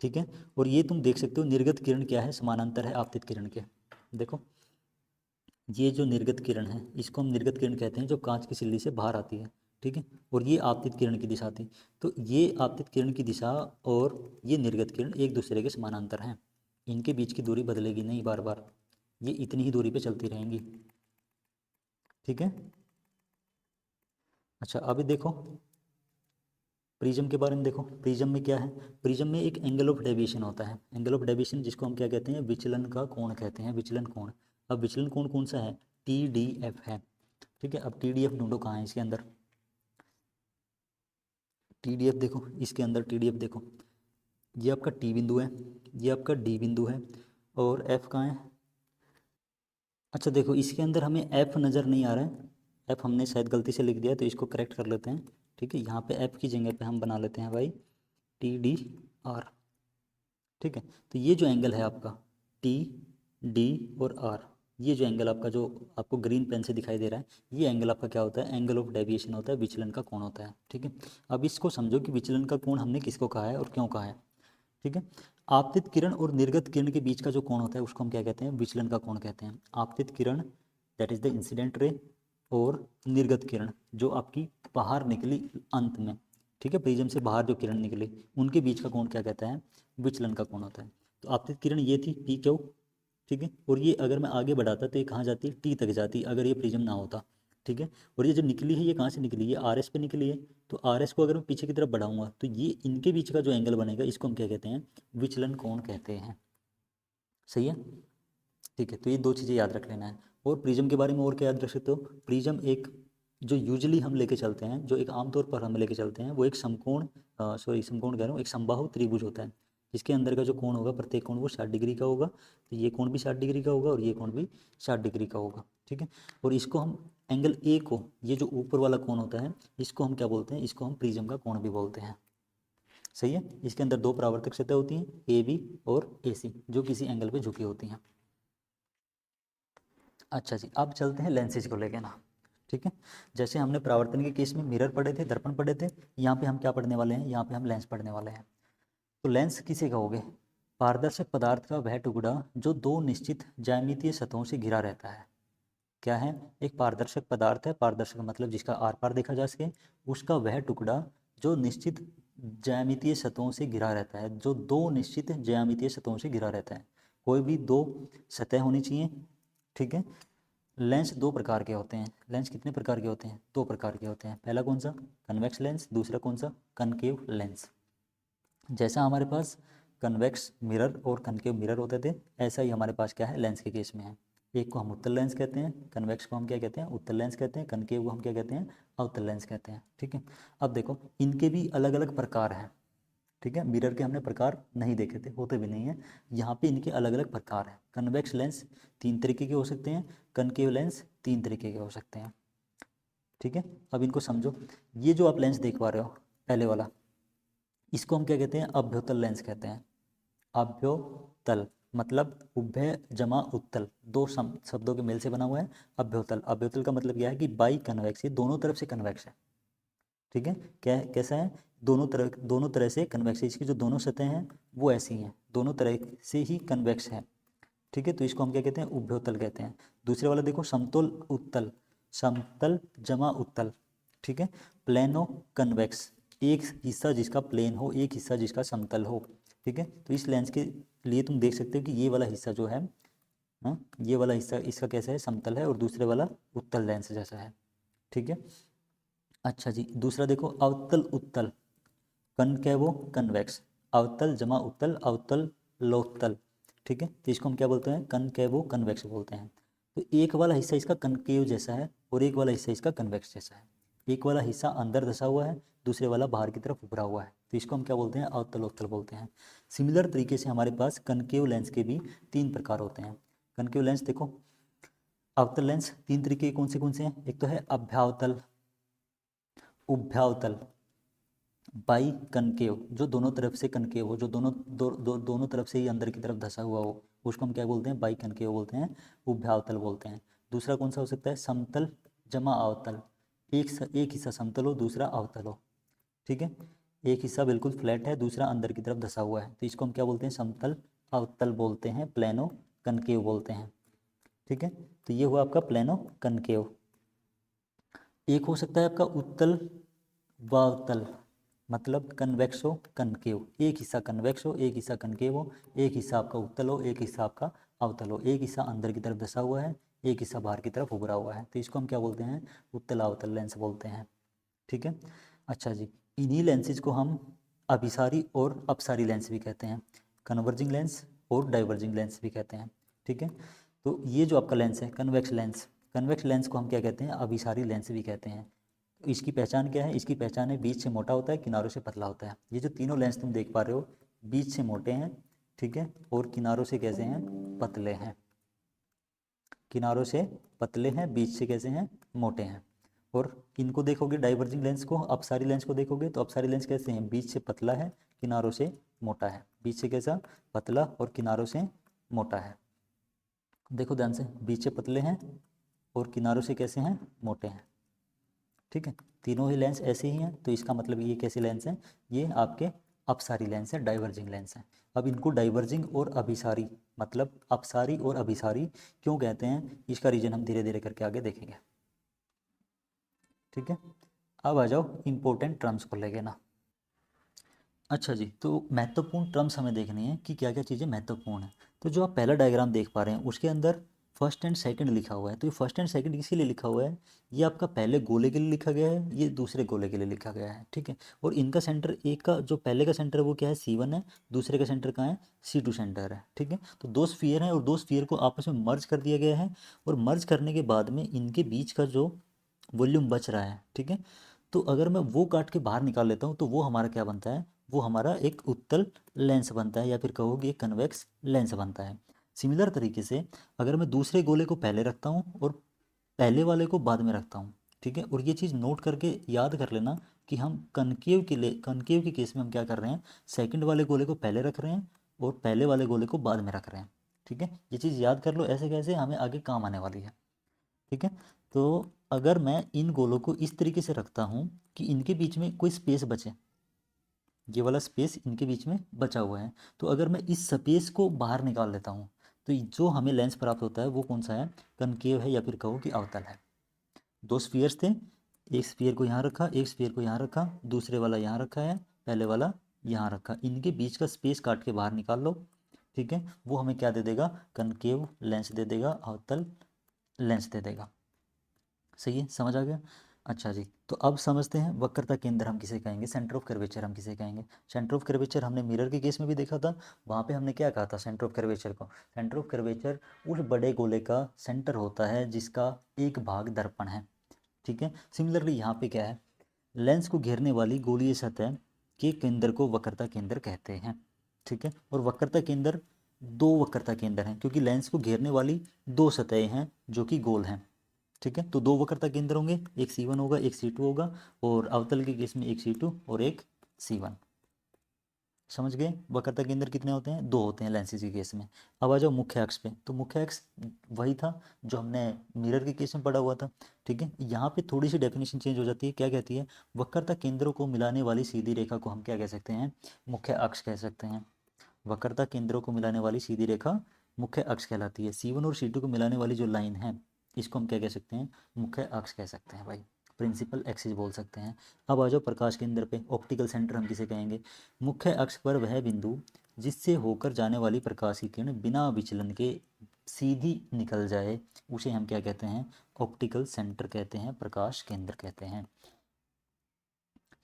ठीक है। और ये तुम देख सकते हो निर्गत किरण क्या है? समानांतर है आपतित किरण के। देखो, ये जो निर्गत किरण है इसको हम निर्गत किरण कहते हैं, जो कांच की सिल्ली से बाहर आती है, ठीक है। और ये आपतित किरण की दिशा थी। तो ये आपतित किरण की दिशा और ये निर्गत किरण एक दूसरे के समानांतर हैं, इनके बीच की दूरी बदलेगी नहीं बार बार, ये इतनी ही दूरी पे चलती रहेंगी, ठीक है। अच्छा, अभी देखो प्रिज्म के बारे में। देखो प्रिज्म में क्या है? प्रिज्म में एक एंगल ऑफ डेविएशन होता है। एंगल ऑफ डेविएशन जिसको हम क्या कहते हैं? विचलन का कोण कहते हैं, विचलन कोण। अब विचलन कोण कौन सा है? TDF है, ठीक है। अब TDF ढूंढो कहाँ है इसके अंदर? TDF देखो इसके अंदर, TDF देखो, ये आपका T बिंदु है, ये आपका D बिंदु है, और F कहाँ है? अच्छा देखो, इसके अंदर हमें F नज़र नहीं आ रहा है, F हमने शायद गलती से लिख दिया, तो इसको करेक्ट कर लेते हैं, ठीक है। यहाँ पे F की जगह पे हम बना लेते हैं भाई TDR, ठीक है। तो ये जो एंगल है आपका TD और R, ये जो एंगल आपका जो आपको ग्रीन पेन से दिखाई दे रहा है, ये एंगल आपका क्या होता है? एंगल ऑफ डेविएशन होता है, विचलन का कोण होता है, ठीक है। अब इसको समझो कि विचलन का कोण हमने किसको कहा है और क्यों कहा है, ठीक है। आपतित किरण और निर्गत किरण के बीच का जो कोण होता है उसको हम क्या कहते हैं? विचलन का कोण कहते हैं। आपतित किरण that is the incident ray, और निर्गत किरण जो आपकी बाहर निकली अंत में, ठीक है, प्रिज्म से बाहर जो किरण निकली, उनके बीच का कोण क्या कहता है? विचलन का कोण होता है। तो आपतित किरण ये थी PQ, ठीक है। और ये अगर मैं आगे बढ़ाता तो ये कहाँ जाती? T तक जाती अगर ये प्रिज्म ना होता, ठीक है। और ये जो निकली है ये कहाँ से निकली? ये RS पे निकली है। तो RS को अगर मैं पीछे की तरफ बढ़ाऊंगा तो ये इनके बीच का जो एंगल बनेगा इसको हम क्या कहते हैं? विचलन कोण कहते हैं, सही है, ठीक है। तो ये दो चीज़ें याद रख लेना है। और प्रिज्म के बारे में और क्या याद रख सकते हो? प्रिज्म एक जो यूजली हम लेके चलते हैं, जो एक आमतौर पर हम लेके चलते हैं, वो एक समकोण, सॉरी समकोण कह रहा हूँ, एक समबाहु त्रिभुज होता है, जिसके अंदर का जो कोण होगा प्रत्येक कोण वो 60 डिग्री का होगा। तो ये कोण भी 60 डिग्री का होगा और ये कोण भी 60 डिग्री का होगा, ठीक है। और इसको हम एंगल A को, ये जो ऊपर वाला कोण होता है इसको हम क्या बोलते हैं? इसको हम प्रिज्म का कोण भी बोलते हैं, सही है। इसके अंदर दो परावर्तक सतह होती हैं, AB और AC, जो किसी एंगल पे झुकी होती हैं। अच्छा जी, अब चलते हैं लेंसेज को लेके ना, ठीक है। जैसे हमने परावर्तन के केस में मिरर पढ़े थे, दर्पण पढ़े थे, यहाँ पे हम क्या पढ़ने वाले हैं? यहाँ पे हम लेंस पढ़ने वाले हैं। तो लेंस किसे कहोगे? पारदर्शक पदार्थ का वह टुकड़ा जो दो निश्चित ज्यामितीय सतहों से घिरा रहता है। क्या है? एक पारदर्शक पदार्थ है, पारदर्शक मतलब जिसका आर पार देखा जा सके, उसका वह टुकड़ा जो निश्चित ज्यामितीय सतहों से घिरा रहता है, जो दो निश्चित ज्यामितीय सतहों से घिरा रहता है। कोई भी दो सतह होनी चाहिए, ठीक है। लेंस दो प्रकार के होते हैं। लेंस कितने प्रकार के होते हैं? दो प्रकार के होते हैं। पहला कौन सा? Convex lens. दूसरा कौन सा? Concave lens. जैसा हमारे पास कन्वेक्स मिरर और कनकेव मिरर होते थे, ऐसा ही हमारे पास क्या है लेंस के केस में है। एक को हम उत्तल लेंस कहते हैं, कन्वेक्स को हम क्या कहते हैं? उत्तल लेंस कहते हैं, कनकेव को हम क्या कहते हैं? अवतल लेंस कहते हैं, ठीक है। अब देखो इनके भी अलग अलग प्रकार हैं, ठीक है। मिरर के हमने प्रकार नहीं देखे थे, होते भी नहीं है। यहाँ पे इनके अलग अलग प्रकार हैं। कन्वेक्स लेंस 3 तरीके के हो सकते हैं, कनकेव लेंस 3 तरीके के हो सकते हैं, ठीक है। अब इनको समझो। ये जो आप लेंस देख पा रहे हो पहले वाला, इसको हम क्या कहते हैं? अभ्योतल लेंस कहते हैं। अभ्योतल मतलब उभय जमा उत्तल, दो शब्दों के मेल से बना हुआ है अभ्योतल। अभ्योतल का मतलब क्या है? कि बाई कन्वेक्स, ये दोनों तरफ से कन्वेक्स है, ठीक है। क्या कैसा है? दोनों तरह से कन्वेक्स है, इसकी जो दोनों सतहें हैं वो ऐसी हैं, दोनों तरह से ही कन्वेक्स है, ठीक है। तो इसको हम क्या कहते हैं, उभयोतल कहते हैं। दूसरे वाला देखो, समतल उत्तल, समतल जमा उत्तल, ठीक है। प्लेनो कन्वेक्स, एक हिस्सा जिसका प्लेन हो, एक हिस्सा जिसका समतल हो, ठीक है। तो इस लेंस के लिए तुम देख सकते हो कि ये वाला हिस्सा जो है, हाँ, ये वाला हिस्सा इसका कैसा है, समतल है, और दूसरे वाला उत्तल लेंस जैसा है, ठीक है। अच्छा जी, दूसरा देखो, अवतल उत्तल, कनकेवो कन्वेक्स, अवतल जमा उत्तल, अवतल लोकतल, ठीक है। तो इसको हम क्या बोलते हैं, कनकेवो कन्वेक्स बोलते हैं। तो एक वाला हिस्सा इसका कनकेव जैसा है और एक वाला हिस्सा इसका कन्वेक्स जैसा है। एक वाला हिस्सा अंदर धसा हुआ है, दूसरे वाला बाहर की तरफ उभरा हुआ है, तो इसको हम क्या बोलते हैं, अवतलोत्तल बोलते हैं। सिमिलर तरीके से हमारे पास कनकेव लेंस के भी 3 प्रकार होते हैं। कनकेव लेंस देखो, अवतल लेंस 3 तरीके के कौन से हैं, एक तो है अभ्यावतल, उभ्यावतल, बाई कनकेव, जो दोनों तरफ से कनकेव हो, जो दोनों तरफ से ही अंदर की तरफ धसा हुआ हो, उसको हम क्या बोलते हैं, बाई कनकेव बोलते हैं, उभ्यावतल बोलते हैं। दूसरा कौन सा हो सकता है, समतल जमा अवतल, एक हिस्सा समतल हो, दूसरा अवतल हो, ठीक है। एक हिस्सा बिल्कुल फ्लैट है, दूसरा अंदर की तरफ धसा हुआ है, तो इसको हम क्या बोलते हैं, समतल अवतल बोलते हैं, प्लेनो कनकेव बोलते हैं, ठीक है। तो ये हुआ आपका प्लेनो कनकेव। एक हो सकता है आपका उत्तल वावतल, मतलब कन्वेक्स हो कनकेव, एक हिस्सा कन्वेक्स हो, एक हिस्सा कनकेव हो, एक हिस्सा आपका उत्तल हो, एक हिस्सा आपका अवतल हो, एक हिस्सा अंदर की तरफ धसा हुआ है, एक हिस्सा बाहर की तरफ उभरा हुआ है, तो इसको हम क्या बोलते हैं, उत्तल अवतल लेंस बोलते हैं, ठीक है। अच्छा जी, इन्हीं लेंसेज को हम अभिसारी और अपसारी लेंस भी कहते हैं, कन्वर्जिंग लेंस और डाइवर्जिंग लेंस भी कहते हैं, ठीक है। तो ये जो आपका लेंस है कन्वेक्स लेंस, कन्वेक्स लेंस को हम क्या कहते हैं, अभिसारी लेंस भी कहते हैं। तो इसकी पहचान क्या है, इसकी पहचान है बीच से मोटा होता है, किनारों से पतला होता है। ये जो तीनों लेंस तुम देख पा रहे हो, बीच से मोटे हैं, ठीक है, और किनारों से कैसे हैं, पतले हैं, किनारों से पतले हैं, बीच से कैसे हैं, मोटे हैं। और इनको देखोगे, डाइवर्जिंग लेंस को, अपसारी लेंस को देखोगे तो अपसारी लेंस कैसे हैं, बीच से पतला है, किनारों से मोटा है, बीच से कैसा, पतला, और किनारों से मोटा है। देखो ध्यान से, बीच से पतले हैं और किनारों से कैसे हैं, मोटे हैं, ठीक है। तीनों ही लेंस ऐसे ही हैं, तो इसका मतलब ये कैसे लेंस हैं, ये आपके अपसारी लेंस है, डाइवर्जिंग लेंस है। अब इनको डाइवर्जिंग और अभिसारी, मतलब अपसारी और अभिसारी क्यों कहते हैं, इसका रीजन हम धीरे धीरे करके आगे देखेंगे, ठीक है। अब आ जाओ इंपॉर्टेंट टर्म्स को लेके ना। अच्छा जी, तो महत्वपूर्ण टर्म्स हमें देखनी है कि क्या क्या चीज़ें महत्वपूर्ण है। तो जो आप पहला डायग्राम देख पा रहे हैं उसके अंदर फर्स्ट एंड सेकंड लिखा हुआ है, तो ये फर्स्ट एंड सेकंड इसीलिए लिखा हुआ है, ये आपका पहले गोले के लिए लिखा गया है, ये दूसरे गोले के लिए लिखा गया है, ठीक है। और इनका सेंटर, एक का जो पहले का सेंटर है वो क्या है, C1 है, दूसरे का सेंटर कहाँ है, C2 सेंटर है, ठीक है। तो दो स्फीयर हैं और दो स्फीयर को आपस में मर्ज कर दिया गया है, और मर्ज करने के बाद में इनके बीच का जो वॉल्यूम बच रहा है, ठीक है, तो अगर मैं वो काट के बाहर निकाल लेता हूँ तो वो हमारा क्या बनता है, वो हमारा एक उत्तल लेंस बनता है, या फिर कहोगे एक कन्वेक्स लेंस बनता है। सिमिलर तरीके से अगर मैं दूसरे गोले को पहले रखता हूँ और पहले वाले को बाद में रखता हूँ, ठीक है, और ये चीज़ नोट करके याद कर लेना कि हम कनकेव के लिए, कनकेव के केस में हम क्या कर रहे हैं, सेकंड वाले गोले को पहले रख रहे हैं और पहले वाले गोले को बाद में रख रहे हैं, ठीक है। ये चीज़ याद कर लो, ऐसे कैसे हमें आगे काम आने वाली है, ठीक है। तो अगर मैं इन गोलों को इस तरीके से रखता हूँ कि इनके बीच में कोई स्पेस बचे, ये वाला स्पेस इनके बीच में बचा हुआ है, तो अगर मैं इस स्पेस को बाहर निकाल लेता हूँ तो जो हमें लेंस प्राप्त होता है वो कौन सा है, कनकेव है, या फिर कहो कि अवतल है। दो स्फीयर्स थे, एक स्फीयर को यहाँ रखा, एक स्फीयर को यहाँ रखा, दूसरे वाला यहाँ रखा है, पहले वाला यहाँ रखा, इनके बीच का स्पेस काट के बाहर निकाल लो, ठीक है। वो हमें क्या दे देगा, कनकेव लेंस दे देगा, अवतल लेंस दे देगा। सही है, समझ आ गया। अच्छा जी, तो अब समझते हैं वक्रता केंद्र हम किसे कहेंगे, सेंटर ऑफ कर्वेचर हम किसे कहेंगे। सेंटर ऑफ कर्वेचर हमने मिरर के केस में भी देखा था, वहाँ पे हमने क्या कहा था सेंटर ऑफ कर्वेचर को, सेंटर ऑफ कर्वेचर उस बड़े गोले का सेंटर होता है जिसका एक भाग दर्पण है, ठीक है। सिमिलरली यहाँ पे क्या है, लेंस को घेरने वाली गोलीय सतह के केंद्र को वक्रता केंद्र कहते हैं, ठीक है। और वक्रता केंद्र, दो वक्रता केंद्र हैं क्योंकि लेंस को घेरने वाली दो सतहें हैं जो कि गोल हैं, ठीक है। तो दो वक्रता केंद्र होंगे, एक C1 होगा, एक C2 होगा, और अवतल के केस में एक C2 और एक C1, समझ गए। वक्रता केंद्र कितने होते हैं, 2 होते हैं लेंसेज के केस में। अब आ जाओ मुख्य अक्ष पे, तो मुख्य अक्ष वही था जो हमने मिरर के केस में पढ़ा हुआ था। ठीक है, यहाँ पे थोड़ी सी डेफिनेशन चेंज हो जाती है। क्या कहती है, वक्रता केंद्रों को मिलाने वाली सीधी रेखा को हम क्या कह सकते हैं, मुख्य अक्ष कह सकते हैं। वक्रता केंद्रों को मिलाने वाली सीधी रेखा मुख्य अक्ष कहलाती है। C1 और C2 को मिलाने वाली जो लाइन है, इसको हम क्या कह सकते हैं, मुख्य अक्ष कह सकते हैं भाई, प्रिंसिपल एक्सिस बोल सकते हैं। अब आ जाओ प्रकाश केंद्र पे, ऑप्टिकल सेंटर हम किसे कहेंगे, मुख्य अक्ष पर वह बिंदु जिससे होकर जाने वाली प्रकाश की किरण बिना विचलन के सीधी निकल जाए, उसे हम क्या कहते हैं, ऑप्टिकल सेंटर कहते हैं, प्रकाश केंद्र कहते हैं।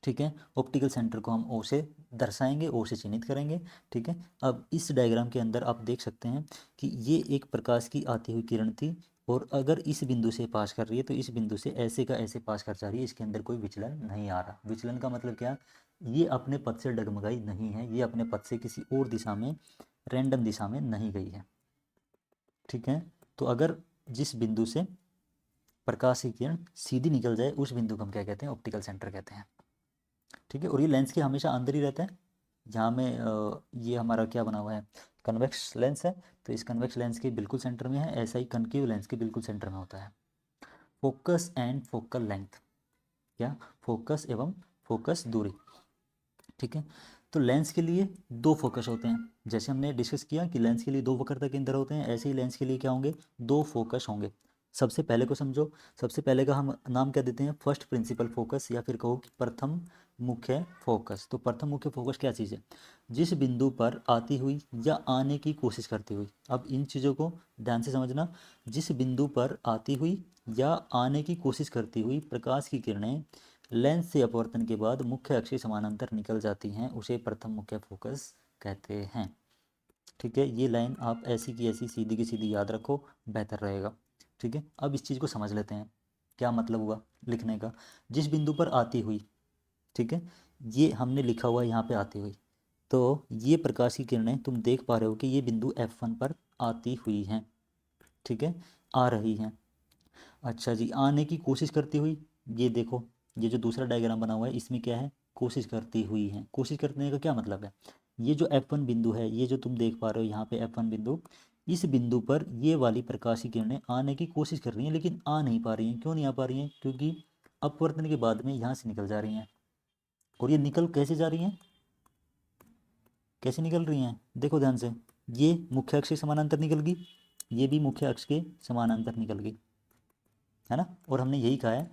ठीक है, ऑप्टिकल सेंटर को हम ओ से दर्शाएंगे, ओ से चिन्हित करेंगे। ठीक है, अब इस डायग्राम के अंदर आप देख सकते हैं कि ये एक प्रकाश की आती हुई किरण थी, और अगर इस बिंदु से पास कर रही है तो इस बिंदु से ऐसे का ऐसे पास कर जा रही है, इसके अंदर कोई विचलन नहीं आ रहा। विचलन का मतलब क्या, ये अपने पथ से डगमगाई नहीं है, ये अपने पथ से किसी और दिशा में, रैंडम दिशा में नहीं गई है। ठीक है, तो अगर जिस बिंदु से प्रकाश की किरण सीधी निकल जाए, उस बिंदु को हम क्या कहते हैं, ऑप्टिकल सेंटर कहते हैं। ठीक है, और ये लेंस के हमेशा अंदर ही रहता है। जहाँ में ये हमारा क्या बना हुआ है, कन्वेक्स लेंस है, तो इस कन्वेक्स लेंस के बिल्कुल सेंटर में है, ऐसा ही कनकेव लेंस के बिल्कुल सेंटर में होता है। फोकस एंड फोकल लेंथ, क्या, फोकस एवं फोकस दूरी। ठीक है, तो लेंस के लिए 2 फोकस होते हैं, जैसे हमने डिस्कस किया कि लेंस के लिए 2 वक्रता केंद्र होते हैं, ऐसे ही लेंस के लिए क्या होंगे, 2 फोकस होंगे। सबसे पहले को समझो, सबसे पहले का हम नाम क्या देते हैं, फर्स्ट प्रिंसिपल फोकस, या फिर कहो कि प्रथम मुख्य फोकस। तो प्रथम मुख्य फोकस क्या चीज़ है, जिस बिंदु पर आती हुई या आने की कोशिश करती हुई, अब इन चीज़ों को ध्यान से समझना, जिस बिंदु पर आती हुई या आने की कोशिश करती हुई प्रकाश की किरणें लेंस से अपवर्तन के बाद मुख्य अक्ष के समानांतर निकल जाती हैं, उसे प्रथम मुख्य फोकस कहते हैं। ठीक है, ये लाइन आप ऐसी की ऐसी सीधी की सीधी याद रखो, बेहतर रहेगा। ठीक है, अब इस चीज़ को समझ लेते हैं, क्या मतलब हुआ लिखने का, जिस बिंदु पर आती हुई। ठीक है, ये हमने लिखा हुआ यहाँ पे आती हुई, तो ये प्रकाश की किरणें तुम देख पा रहे हो कि ये बिंदु F1 पर आती हुई हैं। ठीक है, आ रही हैं। अच्छा जी, आने की कोशिश करती हुई, ये देखो, ये जो दूसरा डायग्राम बना हुआ है इसमें क्या है, कोशिश करती हुई है। कोशिश करने का क्या मतलब है, ये जो F1 बिंदु है, ये जो तुम देख पा रहे हो यहाँ पे F1 बिंदु, इस बिंदु पर ये वाली प्रकाश की किरणें आने की कोशिश कर रही हैं, लेकिन आ नहीं पा रही हैं। क्यों नहीं आ पा रही हैं, क्योंकि अपवर्तन के बाद में यहाँ से निकल जा रही हैं। और ये निकल कैसे जा रही हैं, कैसे निकल रही हैं, देखो ध्यान से, ये मुख्य अक्ष के समानांतर निकल गई, ये भी मुख्य अक्ष के समानांतर निकल गई, है ना। और हमने यही कहा है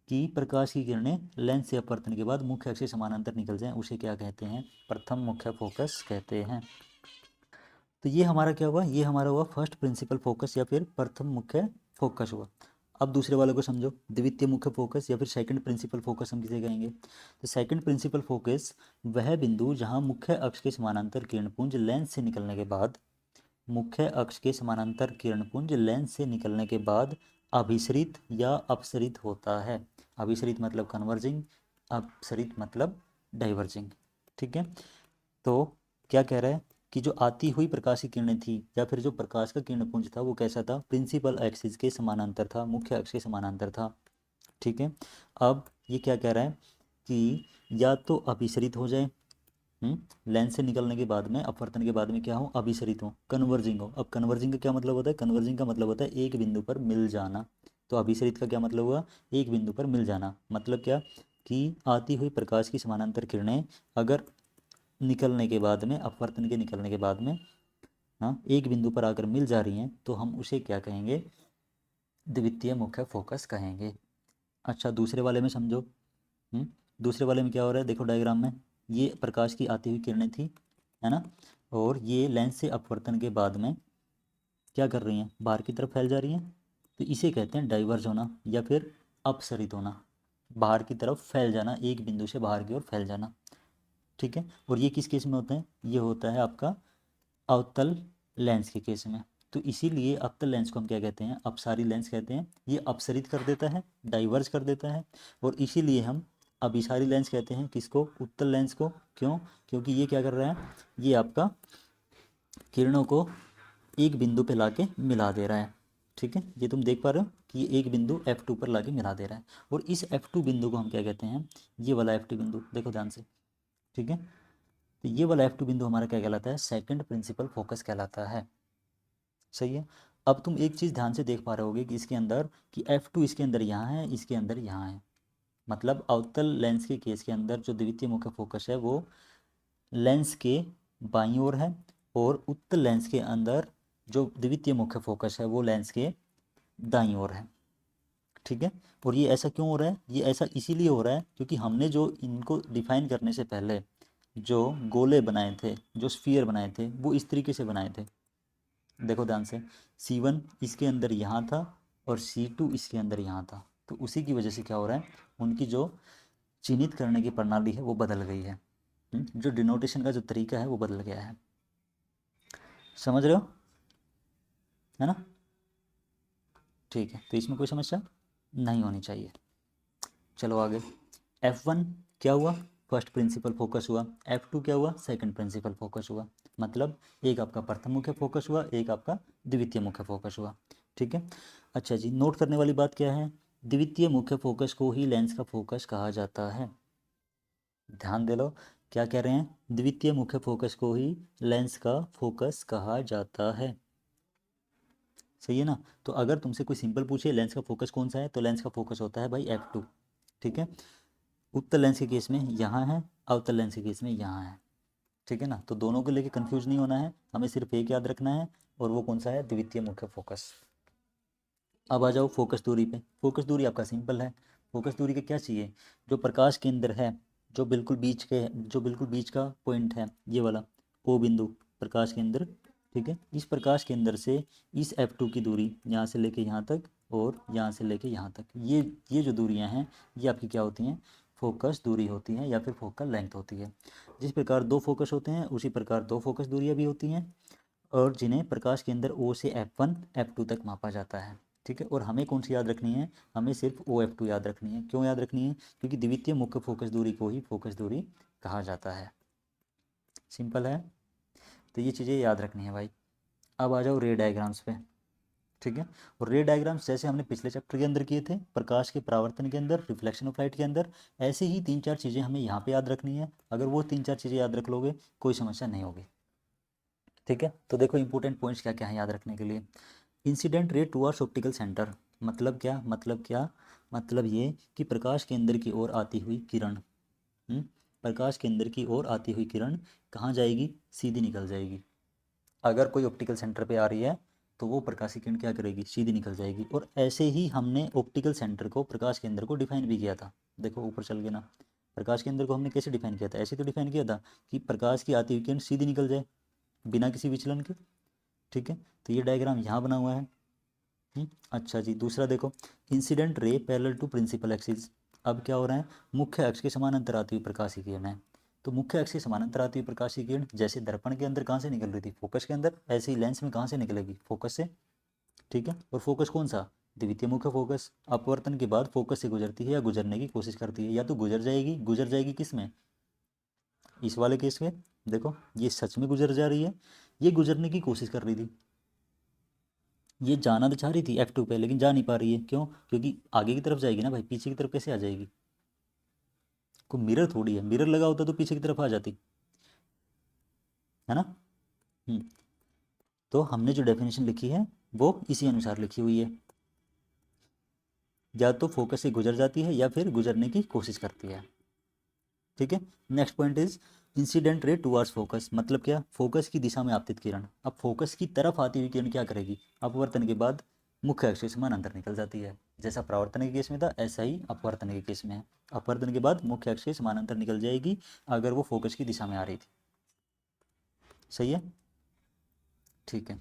कि प्रकाश की किरणें लेंस से अपवर्तन के बाद मुख्य अक्ष से समानांतर निकल जाएं, उसे क्या कहते हैं, प्रथम मुख्य फोकस कहते हैं। तो ये हमारा क्या हुआ, ये हमारा हुआ फर्स्ट प्रिंसिपल फोकस या फिर प्रथम मुख्य फोकस हुआ। अब दूसरे वाले को समझो, द्वितीय मुख्य फोकस या फिर सेकंड प्रिंसिपल फोकस हम किसे कहेंगे, तो सेकंड प्रिंसिपल फोकस वह बिंदु जहां मुख्य अक्ष के समानांतर किरणपुंज लेंस से निकलने के बाद, मुख्य अक्ष के समानांतर किरणपुंज लेंस से निकलने के बाद अभिसरित या अपसरित होता है। अभिसरित मतलब कन्वर्जिंग, अपसरित मतलब डाइवर्जिंग। ठीक है, तो क्या कह रहा है कि जो आती हुई प्रकाश की किरणें थी, या फिर जो प्रकाश का किरणपुंज था, वो कैसा था, प्रिंसिपल एक्सिस के समानांतर था, मुख्य अक्ष के समानांतर था। ठीक है, अब ये क्या कह रहा है कि या तो अभिसरित हो जाए, लेंस से निकलने के बाद में, अपवर्तन के बाद में क्या हो, अभिसरित हो, कन्वर्जिंग हो। अब कन्वर्जिंग का क्या मतलब होता है, कन्वर्जिंग का मतलब होता है एक बिंदु पर मिल जाना। तो अभिसरित का क्या मतलब हुआ, एक बिंदु पर मिल जाना। मतलब क्या, कि आती हुई प्रकाश की समानांतर किरणें अगर निकलने के बाद में, अपवर्तन के निकलने के बाद में, हाँ, एक बिंदु पर आकर मिल जा रही हैं, तो हम उसे क्या कहेंगे, द्वितीय मुख्य फोकस कहेंगे। अच्छा, दूसरे वाले में समझो। दूसरे वाले में क्या हो रहा है, देखो डायग्राम में, ये प्रकाश की आती हुई किरणें थी, है ना, और ये लेंस से अपवर्तन के बाद में क्या कर रही हैं, बाहर की तरफ फैल जा रही हैं। तो इसे कहते हैं डाइवर्ज होना या फिर अपसरित होना, बाहर की तरफ फैल जाना, एक बिंदु से बाहर की ओर फैल जाना। ठीक है, और ये किस केस में होता है, ये होता है आपका अवतल लेंस के केस में। तो इसीलिए अवतल लेंस को हम क्या कहते हैं, अपसारी लेंस कहते हैं। ये अपसरित कर देता है, डाइवर्ज कर देता है, और इसीलिए हम अभिसारी लेंस कहते हैं किसको, उत्तल लेंस को। क्यों, क्योंकि ये क्या कर रहा है, ये आपका किरणों को एक बिंदु पे लाके मिला दे रहा है। ठीक है, ये तुम देख पा रहे हो कि ये एक बिंदु F2 पर लाके मिला दे रहा है, और इस F2 बिंदु को हम क्या कहते हैं, ये वाला F2 बिंदु, देखो ध्यान से। ठीक है, तो ये वाला F2 बिंदु हमारा क्या कहलाता है, सेकंड प्रिंसिपल फोकस कहलाता है। सही है। अब तुम एक चीज़ ध्यान से देख पा रहे होगे कि इसके अंदर कि F2 इसके अंदर यहाँ है, इसके अंदर यहाँ है। मतलब अवतल लेंस के केस के अंदर जो द्वितीय मुख्य फोकस है वो लेंस के बाईं ओर है, और उत्तल लेंस के अंदर जो द्वितीय मुख्य फोकस है वो लेंस के दाईं ओर है। ठीक है। और ये ऐसा क्यों हो रहा है, ये ऐसा इसीलिए हो रहा है क्योंकि हमने जो इनको डिफाइन करने से पहले जो गोले बनाए थे, जो स्फीयर बनाए थे, वो इस तरीके से बनाए थे। देखो ध्यान से, C1 इसके अंदर यहाँ था और C2 इसके अंदर यहाँ था। तो उसी की वजह से क्या हो रहा है, उनकी जो चिन्हित करने की प्रणाली है वो बदल गई है। जो डिनोटेशन का जो तरीका है वो बदल गया है। समझ रहे हो, है ना? ठीक है, तो इसमें कोई समस्या नहीं होनी चाहिए। चलो आगे। F1 क्या हुआ, फर्स्ट प्रिंसिपल फोकस हुआ। F2 क्या हुआ, सेकंड प्रिंसिपल फोकस हुआ। मतलब एक आपका प्रथम मुख्य फोकस हुआ, एक आपका द्वितीय मुख्य फोकस हुआ। ठीक है। अच्छा जी, नोट करने वाली बात क्या है, द्वितीय मुख्य फोकस को ही लेंस का फोकस कहा जाता है। ध्यान दे लो, क्या कह रहे हैं, द्वितीय मुख्य फोकस को ही लेंस का फोकस कहा जाता है। सही है ना? तो अगर तुमसे कोई सिंपल पूछे लेंस का फोकस कौन सा है, तो लेंस का फोकस होता है भाई F2। ठीक है। उत्तल लेंस के केस में यहाँ है, अवतल लेंस के केस में यहाँ है। ठीक है ना? तो दोनों को लेके कंफ्यूज नहीं होना है, हमें सिर्फ एक याद रखना है, और वो कौन सा है, द्वितीय मुख्य फोकस। अब आ जाओ फोकस दूरी पे। फोकस दूरी आपका सिंपल है। फोकस दूरी के क्या चाहिए, जो प्रकाश केंद्र है, जो बिल्कुल बीच का पॉइंट है, ये वाला O बिंदु प्रकाश केंद्र। ठीक है। इस प्रकाश केंद्र से इस F2 की दूरी यहाँ से लेके यहाँ तक, और यहाँ से लेके यहाँ तक, ये जो दूरियाँ हैं ये आपकी क्या होती हैं, फोकस दूरी होती हैं, या फिर फोकल लेंथ होती है। जिस प्रकार दो फोकस होते हैं उसी प्रकार दो फोकस दूरियाँ भी होती हैं, और जिन्हें प्रकाश के अंदर O से F1 F2 तक मापा जाता है। ठीक है। और हमें कौन सी याद रखनी है, हमें सिर्फ OF2 याद रखनी है। क्यों याद रखनी है, क्योंकि द्वितीय मुख्य फोकस दूरी को ही फोकस दूरी कहा जाता है। सिंपल है, तो ये चीज़ें याद रखनी है भाई। अब आ जाओ रे डायग्राम्स पे। ठीक है। और रे डायग्राम्स जैसे हमने पिछले चैप्टर के अंदर किए थे, प्रकाश के परावर्तन के अंदर, रिफ्लेक्शन ऑफ लाइट के अंदर, ऐसे ही तीन चार चीज़ें हमें यहाँ पे याद रखनी है। अगर वो तीन चार चीज़ें याद रख लोगे कोई समस्या नहीं होगी। ठीक है। तो देखो इंपॉर्टेंट पॉइंट्स क्या क्या है याद रखने के लिए। Incident ray towards optical centre, मतलब ये कि प्रकाश के अंदर की ओर आती हुई किरण, प्रकाश के अंदर की ओर आती हुई किरण कहाँ जाएगी, सीधी निकल जाएगी। अगर कोई ऑप्टिकल सेंटर पे आ रही है तो वो प्रकाश किरण क्या करेगी, सीधी निकल जाएगी। और ऐसे ही हमने ऑप्टिकल सेंटर को, प्रकाश केंद्र को डिफाइन भी किया था। देखो ऊपर चल गए ना, प्रकाश केंद्र को हमने कैसे डिफाइन किया था, ऐसे तो डिफाइन किया था कि प्रकाश की आती हुई किरण सीधी निकल जाए बिना किसी विचलन के। ठीक है। तो ये डायग्राम यहाँ बना हुआ है। अच्छा जी, दूसरा देखो, incident ray parallel to principal axis. अब क्या हो रहा है, मुख्य अक्ष के समानांतर आती हुई प्रकाश की किरण है। तो मुख्य अक्ष के समानांतर आती हुई प्रकाश की किरण जैसे दर्पण के अंदर कहाँ से निकल रही थी, फोकस के अंदर, ऐसे ही लेंस में कहाँ से निकलेगी, फोकस से। ठीक है। और फोकस कौन सा, द्वितीय मुख्य फोकस। अपवर्तन के बाद फोकस से गुजरती है या गुजरने की कोशिश करती है, या तो गुजर जाएगी किस में, इस वाले केस में। देखो ये सच में गुजर जा रही है, ये गुजरने की कोशिश कर रही थी। ये जाना तो चाह रही थी F2 पे, लेकिन जा नहीं पा रही है। क्यों, क्योंकि आगे की तरफ जाएगी ना भाई, पीछे की तरफ कैसे आ जाएगी, कोई मिरर थोड़ी है, मिरर लगा होता तो पीछे की तरफ आ जाती, है ना। हम्म। तो हमने जो डेफिनेशन लिखी है वो इसी अनुसार लिखी हुई है, या तो फोकस से गुजर जाती है या फिर गुजरने की कोशिश करती है। ठीक है। Next point is incident ray towards focus, मतलब क्या, फोकस की दिशा में आपतित किरण। अब फोकस की तरफ आती हुई किरण क्या करेगी, अपवर्तन के बाद मुख्य अक्ष के समानांतर निकल जाती है। जैसा परावर्तन के केस में था ऐसा ही अपवर्तन के केस में है। अपवर्तन के बाद मुख्य अक्ष के समानांतर निकल जाएगी अगर वो फोकस की दिशा में आ रही थी। सही है। ठीक है।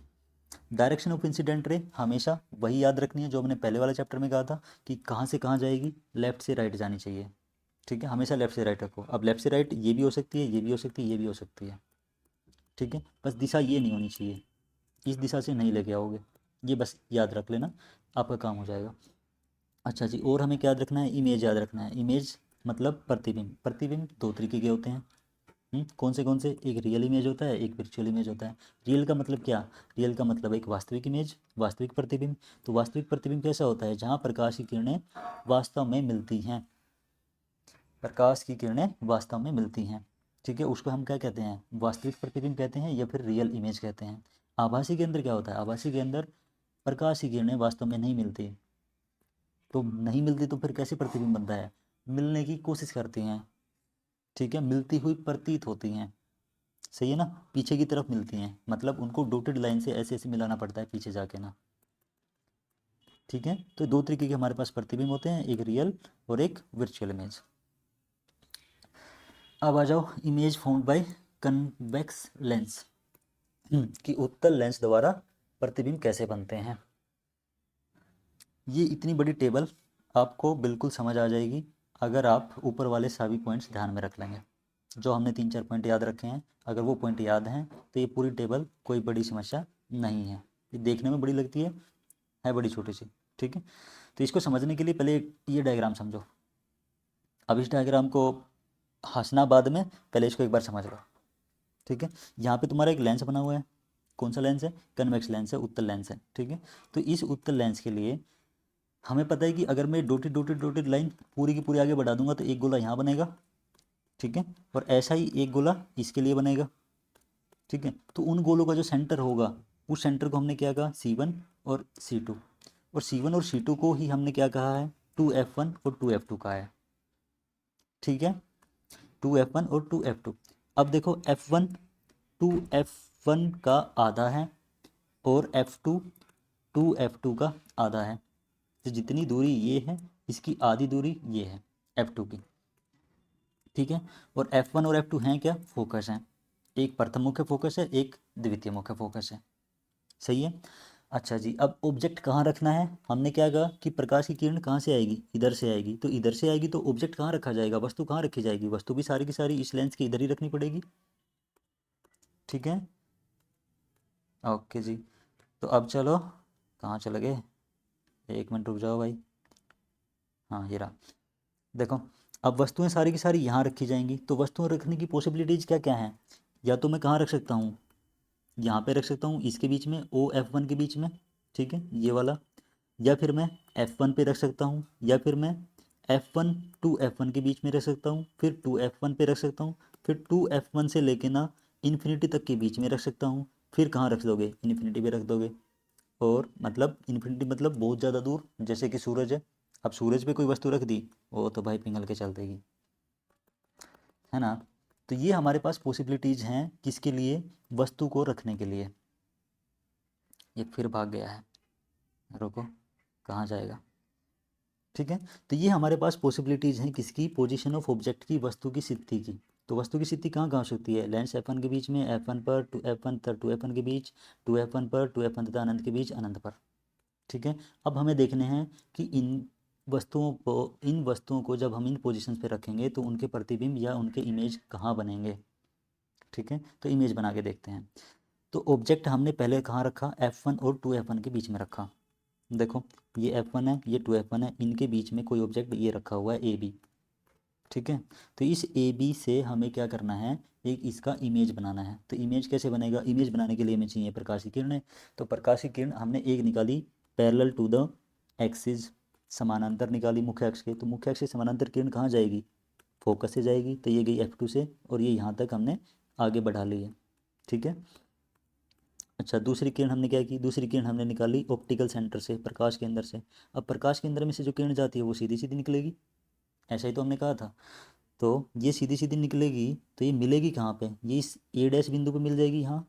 डायरेक्शन ऑफ इंसिडेंट रे हमेशा वही याद रखनी है जो हमने पहले वाले चैप्टर में कहा था कि कहाँ से कहाँ जाएगी, लेफ्ट से राइट जानी चाहिए। ठीक है। हमेशा लेफ्ट से राइट रखो। अब लेफ्ट से राइट ये भी हो सकती है, ये भी हो सकती है, ये भी हो सकती है। ठीक है। बस दिशा ये नहीं होनी चाहिए, इस दिशा से नहीं लेके आओगे, ये बस याद रख लेना, आपका काम हो जाएगा। अच्छा जी, और हमें क्या याद रखना है, इमेज याद रखना है। इमेज मतलब प्रतिबिंब। प्रतिबिंब दो तरीके के होते हैं। कौन से, एक रियल इमेज होता है, एक वर्चुअल इमेज होता है। रियल का मतलब क्या, रियल का मतलब एक वास्तविक इमेज, वास्तविक प्रतिबिंब। तो वास्तविक प्रतिबिंब कैसा होता है, जहाँ प्रकाश की किरणें वास्तव में मिलती हैं, प्रकाश की किरणें वास्तव में मिलती हैं। ठीक है, उसको हम क्या कहते हैं, वास्तविक प्रतिबिंब कहते हैं या फिर रियल इमेज कहते हैं। आभासी के अंदर क्या होता है, आभासी के अंदर प्रकाश की किरणें वास्तव में नहीं मिलती, तो नहीं मिलती तो फिर कैसे प्रतिबिंब बनता है, मिलने की कोशिश करती हैं, ठीक है, मिलती हुई प्रतीत होती हैं, सही है ना, पीछे की तरफ मिलती हैं, मतलब उनको डॉटेड लाइन से ऐसे ऐसे मिलाना पड़ता है पीछे जाके ना, ठीक है। तो दो तरीके के हमारे पास प्रतिबिंब होते हैं, एक रियल और एक वर्चुअल इमेज। अब आ जाओ image formed by convex lens, कि उत्तल लेंस द्वारा प्रतिबिंब कैसे बनते हैं। ये इतनी बड़ी टेबल आपको बिल्कुल समझ आ जाएगी अगर आप ऊपर वाले सभी पॉइंट्स ध्यान में रख लेंगे, जो हमने 3-4 पॉइंट याद रखे हैं, अगर वो पॉइंट याद हैं तो ये पूरी टेबल कोई बड़ी समस्या नहीं है। ये देखने में बड़ी लगती है बड़ी छोटी सी, ठीक है। तो इसको समझने के लिए पहले ये डायग्राम समझो। अब इस डायग्राम को हंसना बाद में, पहले इसको एक बार समझ लो, ठीक है। यहाँ पे तुम्हारा एक लेंस बना हुआ है, कौन सा लेंस है, कन्वेक्स लेंस है, उत्तल लेंस है, ठीक है। तो इस उत्तल लेंस के लिए हमें पता है कि अगर मैं डॉटेड डॉटेड डॉटेड लाइन पूरी की पूरी आगे बढ़ा दूंगा तो एक गोला यहाँ बनेगा, ठीक है, और ऐसा ही एक गोला इसके लिए बनेगा, ठीक है। तो उन गोलों का जो सेंटर होगा, उस सेंटर को हमने क्या कहा, C1 और C2, और C1 और C2 को ही हमने क्या कहा है, 2F1 और 2F2 कहा है, ठीक है, 2F1 और 2F2। अब देखो F1 2F1 का आधा है और F2 2F2 का आधा है, तो जितनी दूरी ये है इसकी आधी दूरी ये है F2 की, ठीक है। और F1 और F2 हैं क्या, फोकस हैं, एक प्रथम मुख्य फोकस है, एक द्वितीय मुख्य फोकस है, सही है। अच्छा जी, अब ऑब्जेक्ट कहाँ रखना है, हमने क्या कहा कि प्रकाश की किरण कहाँ से आएगी, इधर से आएगी, तो इधर से आएगी तो ऑब्जेक्ट कहाँ रखा जाएगा, वस्तु कहाँ रखी जाएगी, वस्तु भी सारी की सारी इस लेंस के इधर ही रखनी पड़ेगी, ठीक है। ओके जी, तो अब चलो, कहाँ चले गए, एक मिनट रुक जाओ भाई, हाँ ये रहा, देखो अब वस्तुएं सारी की सारी यहाँ रखी जाएंगी, तो वस्तुएं रखने की पॉसिबिलिटीज़ क्या क्या हैं, या तो मैं कहाँ रख सकता हूँ, यहाँ पे रख सकता हूँ, इसके बीच में OF1 के बीच में, ठीक है, ये वाला, या फिर मैं F1 पे रख सकता हूँ, या फिर मैं F1 2F1 के बीच में रख सकता हूँ, फिर 2F1 पे रख सकता हूँ, फिर 2F1 से लेके ना इन्फिनिटी तक के बीच में रख सकता हूँ, फिर कहाँ रख दोगे, इन्फिनिटी पे रख दोगे, और मतलब इन्फिनिटी मतलब बहुत ज़्यादा दूर, जैसे कि सूरज है, अब सूरज पे कोई वस्तु रख दी वो तो भाई पिघल के चल देगी, है ना। तो ये हमारे पास पॉसिबिलिटीज़ हैं किसके लिए, वस्तु को रखने के लिए। ये फिर भाग गया है, रुको, कहाँ जाएगा, ठीक है। तो ये हमारे पास पॉसिबिलिटीज़ हैं किसकी, पोजीशन ऑफ ऑब्जेक्ट की, वस्तु की स्थिति की। तो वस्तु की स्थिति कहाँ कहाँ हो सकती है, लेंस F1 के बीच में, F1 पर, 2F1 तथा 2F1 के बीच, 2F1 पर, 2F1 तथा अनंत के बीच, अनंत पर, ठीक है। अब हमें देखने हैं कि इन वस्तुओं को जब हम इन पोजीशंस पे रखेंगे तो उनके प्रतिबिंब या उनके इमेज कहाँ बनेंगे, ठीक है। तो इमेज बना के देखते हैं। तो ऑब्जेक्ट हमने पहले कहाँ रखा, F1 और 2F1 के बीच में रखा, देखो ये F1 है, ये 2F1 है, इनके बीच में कोई ऑब्जेक्ट ये रखा हुआ है AB, ठीक है। तो इस AB से हमें क्या करना है, एक इसका इमेज बनाना है। तो इमेज कैसे बनेगा, इमेज बनाने के लिए हमें चाहिए प्रकाश की किरणें। तो प्रकाश की किरण हमने एक निकाली पैरेलल टू द एक्सिस, समानांतर निकाली मुख्य अक्ष के, तो मुख्य अक्ष से समानांतर किरण कहाँ जाएगी, फोकस से जाएगी, तो ये गई F2 से, और ये यहाँ तक हमने आगे बढ़ा ली है, ठीक है। अच्छा, दूसरी किरण हमने क्या की, दूसरी किरण हमने निकाली ऑप्टिकल सेंटर से, प्रकाश के अंदर से। अब प्रकाश के अंदर में से जो किरण जाती है वो सीधी सीधी निकलेगी, ऐसा ही तो हमने कहा था। तो ये सीधी सीधी निकलेगी तो ये मिलेगी कहाँ पे, ये इस A' बिंदु पे मिल जाएगी यहाँ,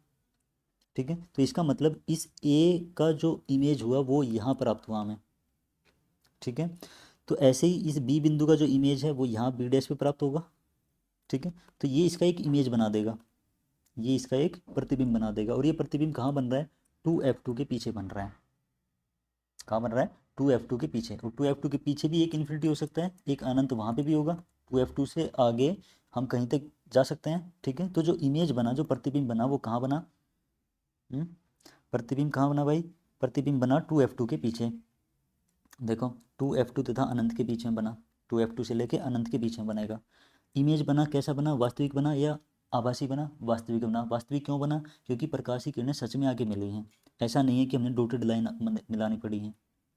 ठीक है। तो इसका मतलब इस A का जो इमेज हुआ वो यहाँ प्राप्त हुआ हमें, ठीक है। तो ऐसे ही इस B बिंदु का जो इमेज है वो यहाँ B' पे प्राप्त होगा, ठीक है। तो ये इसका एक इमेज बना देगा, ये इसका एक प्रतिबिंब बना देगा, और ये प्रतिबिंब कहाँ बन रहा है, 2F2 के पीछे बन रहा है, कहाँ बन रहा है, 2F2 के पीछे, और 2F2 के पीछे भी एक इन्फिनिटी हो सकता है, एक अनंत वहाँ पे भी होगा, 2F2 से आगे हम कहीं तक जा सकते हैं, ठीक है। तो जो इमेज बना, जो प्रतिबिंब बना वो कहाँ बना, हम्म? प्रतिबिंब कहाँ बना भाई, प्रतिबिंब बना 2F2 के पीछे, देखो 2F2 तथा अनंत के बीच में बना, 2F2 से लेके अनंत के बीच में बनेगा। इमेज बना कैसा बना, वास्तविक बना या आभासी बना, वास्तविक बना। वास्तविक क्यों बना, क्योंकि प्रकाश की किरणें सच में आगे मिली हैं, ऐसा नहीं है कि हमने डॉटेड लाइन मिलानी पड़ी है,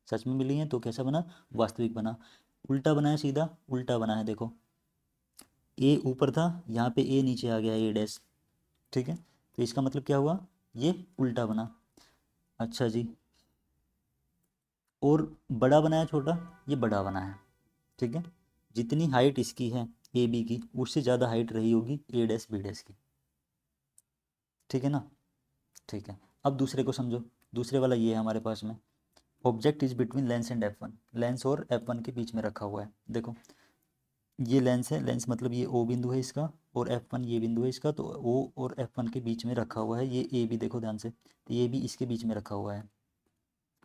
सच में मिली हैं, तो कैसा बना, वास्तविक बना। उल्टा बना है, सीधा उल्टा बना है, देखो ए ऊपर था, यहाँ पे ए नीचे आ गया ए डैश, ठीक है। तो इसका मतलब क्या हुआ, ये उल्टा बना। अच्छा जी, और बड़ा बनाया छोटा, ये बड़ा बना है, ठीक है। जितनी हाइट इसकी है ए बी की, उससे ज़्यादा हाइट रही होगी ए डैश बी डैश की, ठीक है ना। ठीक है, अब दूसरे को समझो। दूसरे वाला ये है हमारे पास में, object is between lens and F1, lens और F1 के बीच में रखा हुआ है। देखो ये लेंस है, लेंस मतलब ये O बिंदु है इसका, और F1 ये बिंदु है इसका, तो O और F1 के बीच में रखा हुआ है ये ए बी। देखो ध्यान से, तो ये भी इसके बीच में रखा हुआ है,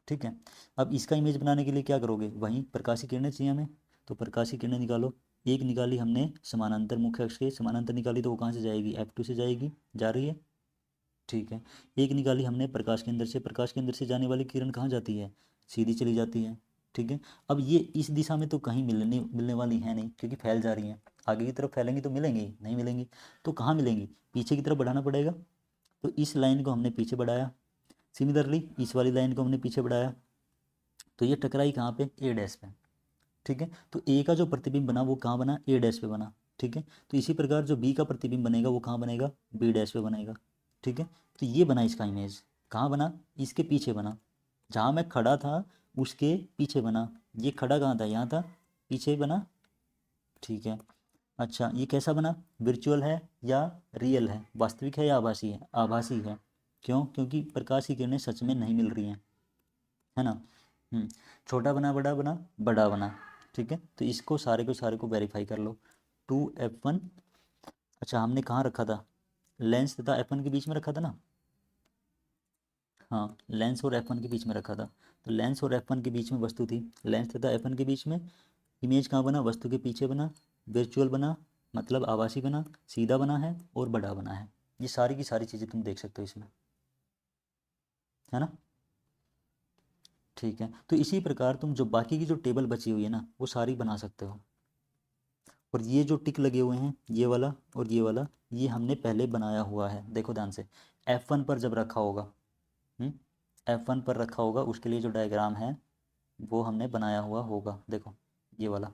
ठीक है। अब इसका इमेज बनाने के लिए क्या करोगे, वहीं प्रकाशीय किरणें चाहिए हमें, तो प्रकाशीय किरणें निकालो। एक निकाली हमने समानांतर मुख्य अक्ष के, समानांतर निकाली तो वो कहाँ से जाएगी, F2 से जाएगी, जा रही है, ठीक है। एक निकाली हमने प्रकाश केंद्र से, प्रकाश केंद्र से जाने वाली किरण कहाँ जाती है, सीधी चली जाती है, ठीक है। अब ये इस दिशा में तो कहीं मिलने वाली है नहीं, क्योंकि फैल जा रही हैं। आगे की तरफ फैलेंगी तो मिलेंगी नहीं, मिलेंगी तो कहाँ मिलेंगी, पीछे की तरफ बढ़ाना पड़ेगा। तो इस लाइन को हमने पीछे बढ़ाया, सिमिलरली इस वाली लाइन को हमने पीछे बढ़ाया, तो ये टकराई कहाँ पे, ए डैश पे, ठीक है। तो ए का जो प्रतिबिंब बना वो कहाँ बना, ए डैश पे बना, ठीक है। तो इसी प्रकार जो बी का प्रतिबिंब बनेगा वो कहाँ बनेगा, बी डैश पे बनेगा, ठीक है। तो ये बना इसका इमेज, कहाँ बना, इसके पीछे बना, जहाँ मैं खड़ा था उसके पीछे बना। ये खड़ा कहाँ था, यहाँ था, पीछे बना, ठीक है। अच्छा ये कैसा बना, वर्चुअल है या रियल है, वास्तविक है या आभासी है, आभासी है। क्यों, क्योंकि प्रकाश की किरणें सच में नहीं मिल रही हैं, है ना। छोटा बना, बड़ा बना, बड़ा बना, ठीक है। तो इसको सारे को वेरीफाई कर लो। 2F1, अच्छा हमने कहाँ रखा था, लेंस तथा F1 के बीच में रखा था ना, हाँ लेंस और F1 के बीच में रखा था। तो लेंस और F1 के बीच में वस्तु थी, लेंस तथा F1 के बीच में, इमेज कहाँ बना, वस्तु के पीछे बना, वर्चुअल बना, मतलब आभासी बना, सीधा बना है और बड़ा बना है। ये सारी की सारी चीज़ें तुम देख सकते हो इसमें, है ना। ठीक है, तो इसी प्रकार तुम जो बाकी की जो टेबल बची हुई है ना वो सारी बना सकते हो। और ये जो टिक लगे हुए हैं, ये वाला और ये वाला, ये हमने पहले बनाया हुआ है। देखो ध्यान से, F1 पर जब रखा होगा, F1 पर रखा होगा, उसके लिए जो डायग्राम है वो हमने बनाया हुआ होगा। देखो ये वाला,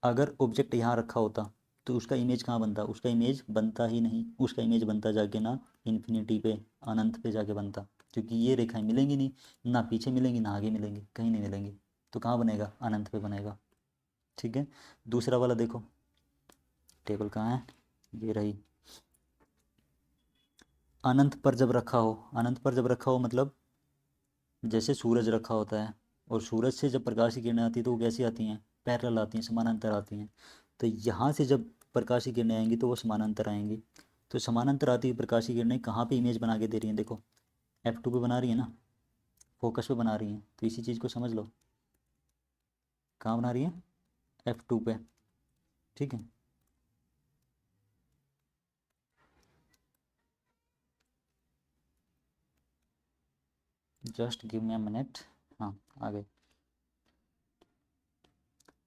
अगर ऑब्जेक्ट यहाँ रखा होता तो उसका इमेज कहाँ बनता, उसका इमेज बनता ही नहीं, उसका इमेज बनता जाके ना इन्फिनिटी पे, अनंत पे जाके बनता, क्योंकि ये रेखाएं मिलेंगी नहीं, ना पीछे मिलेंगी ना आगे मिलेंगी, कहीं नहीं मिलेंगी, तो कहाँ बनेगा, अनंत पे बनेगा, ठीक है। दूसरा वाला देखो, टेबल कहाँ है, ये रही। अनंत पर जब रखा हो, अनंत पर जब रखा हो मतलब जैसे सूरज रखा होता है, और सूरज से जब प्रकाश की किरणें आती है तो वो कैसी आती हैं, पैरेलल आती हैं, समानांतर आती हैं। तो यहाँ से जब प्रकाश की किरणें आएंगी तो वो समानांतर आएंगी। तो समानांतर आती हुई प्रकाश की किरणें कहाँ पे इमेज बना के दे रही हैं, देखो F2 पे बना रही है ना, फोकस पे बना रही हैं। तो इसी चीज़ को समझ लो, कहाँ बना रही है, F2 पे, ठीक है। Just give me a minute, हाँ आ गए।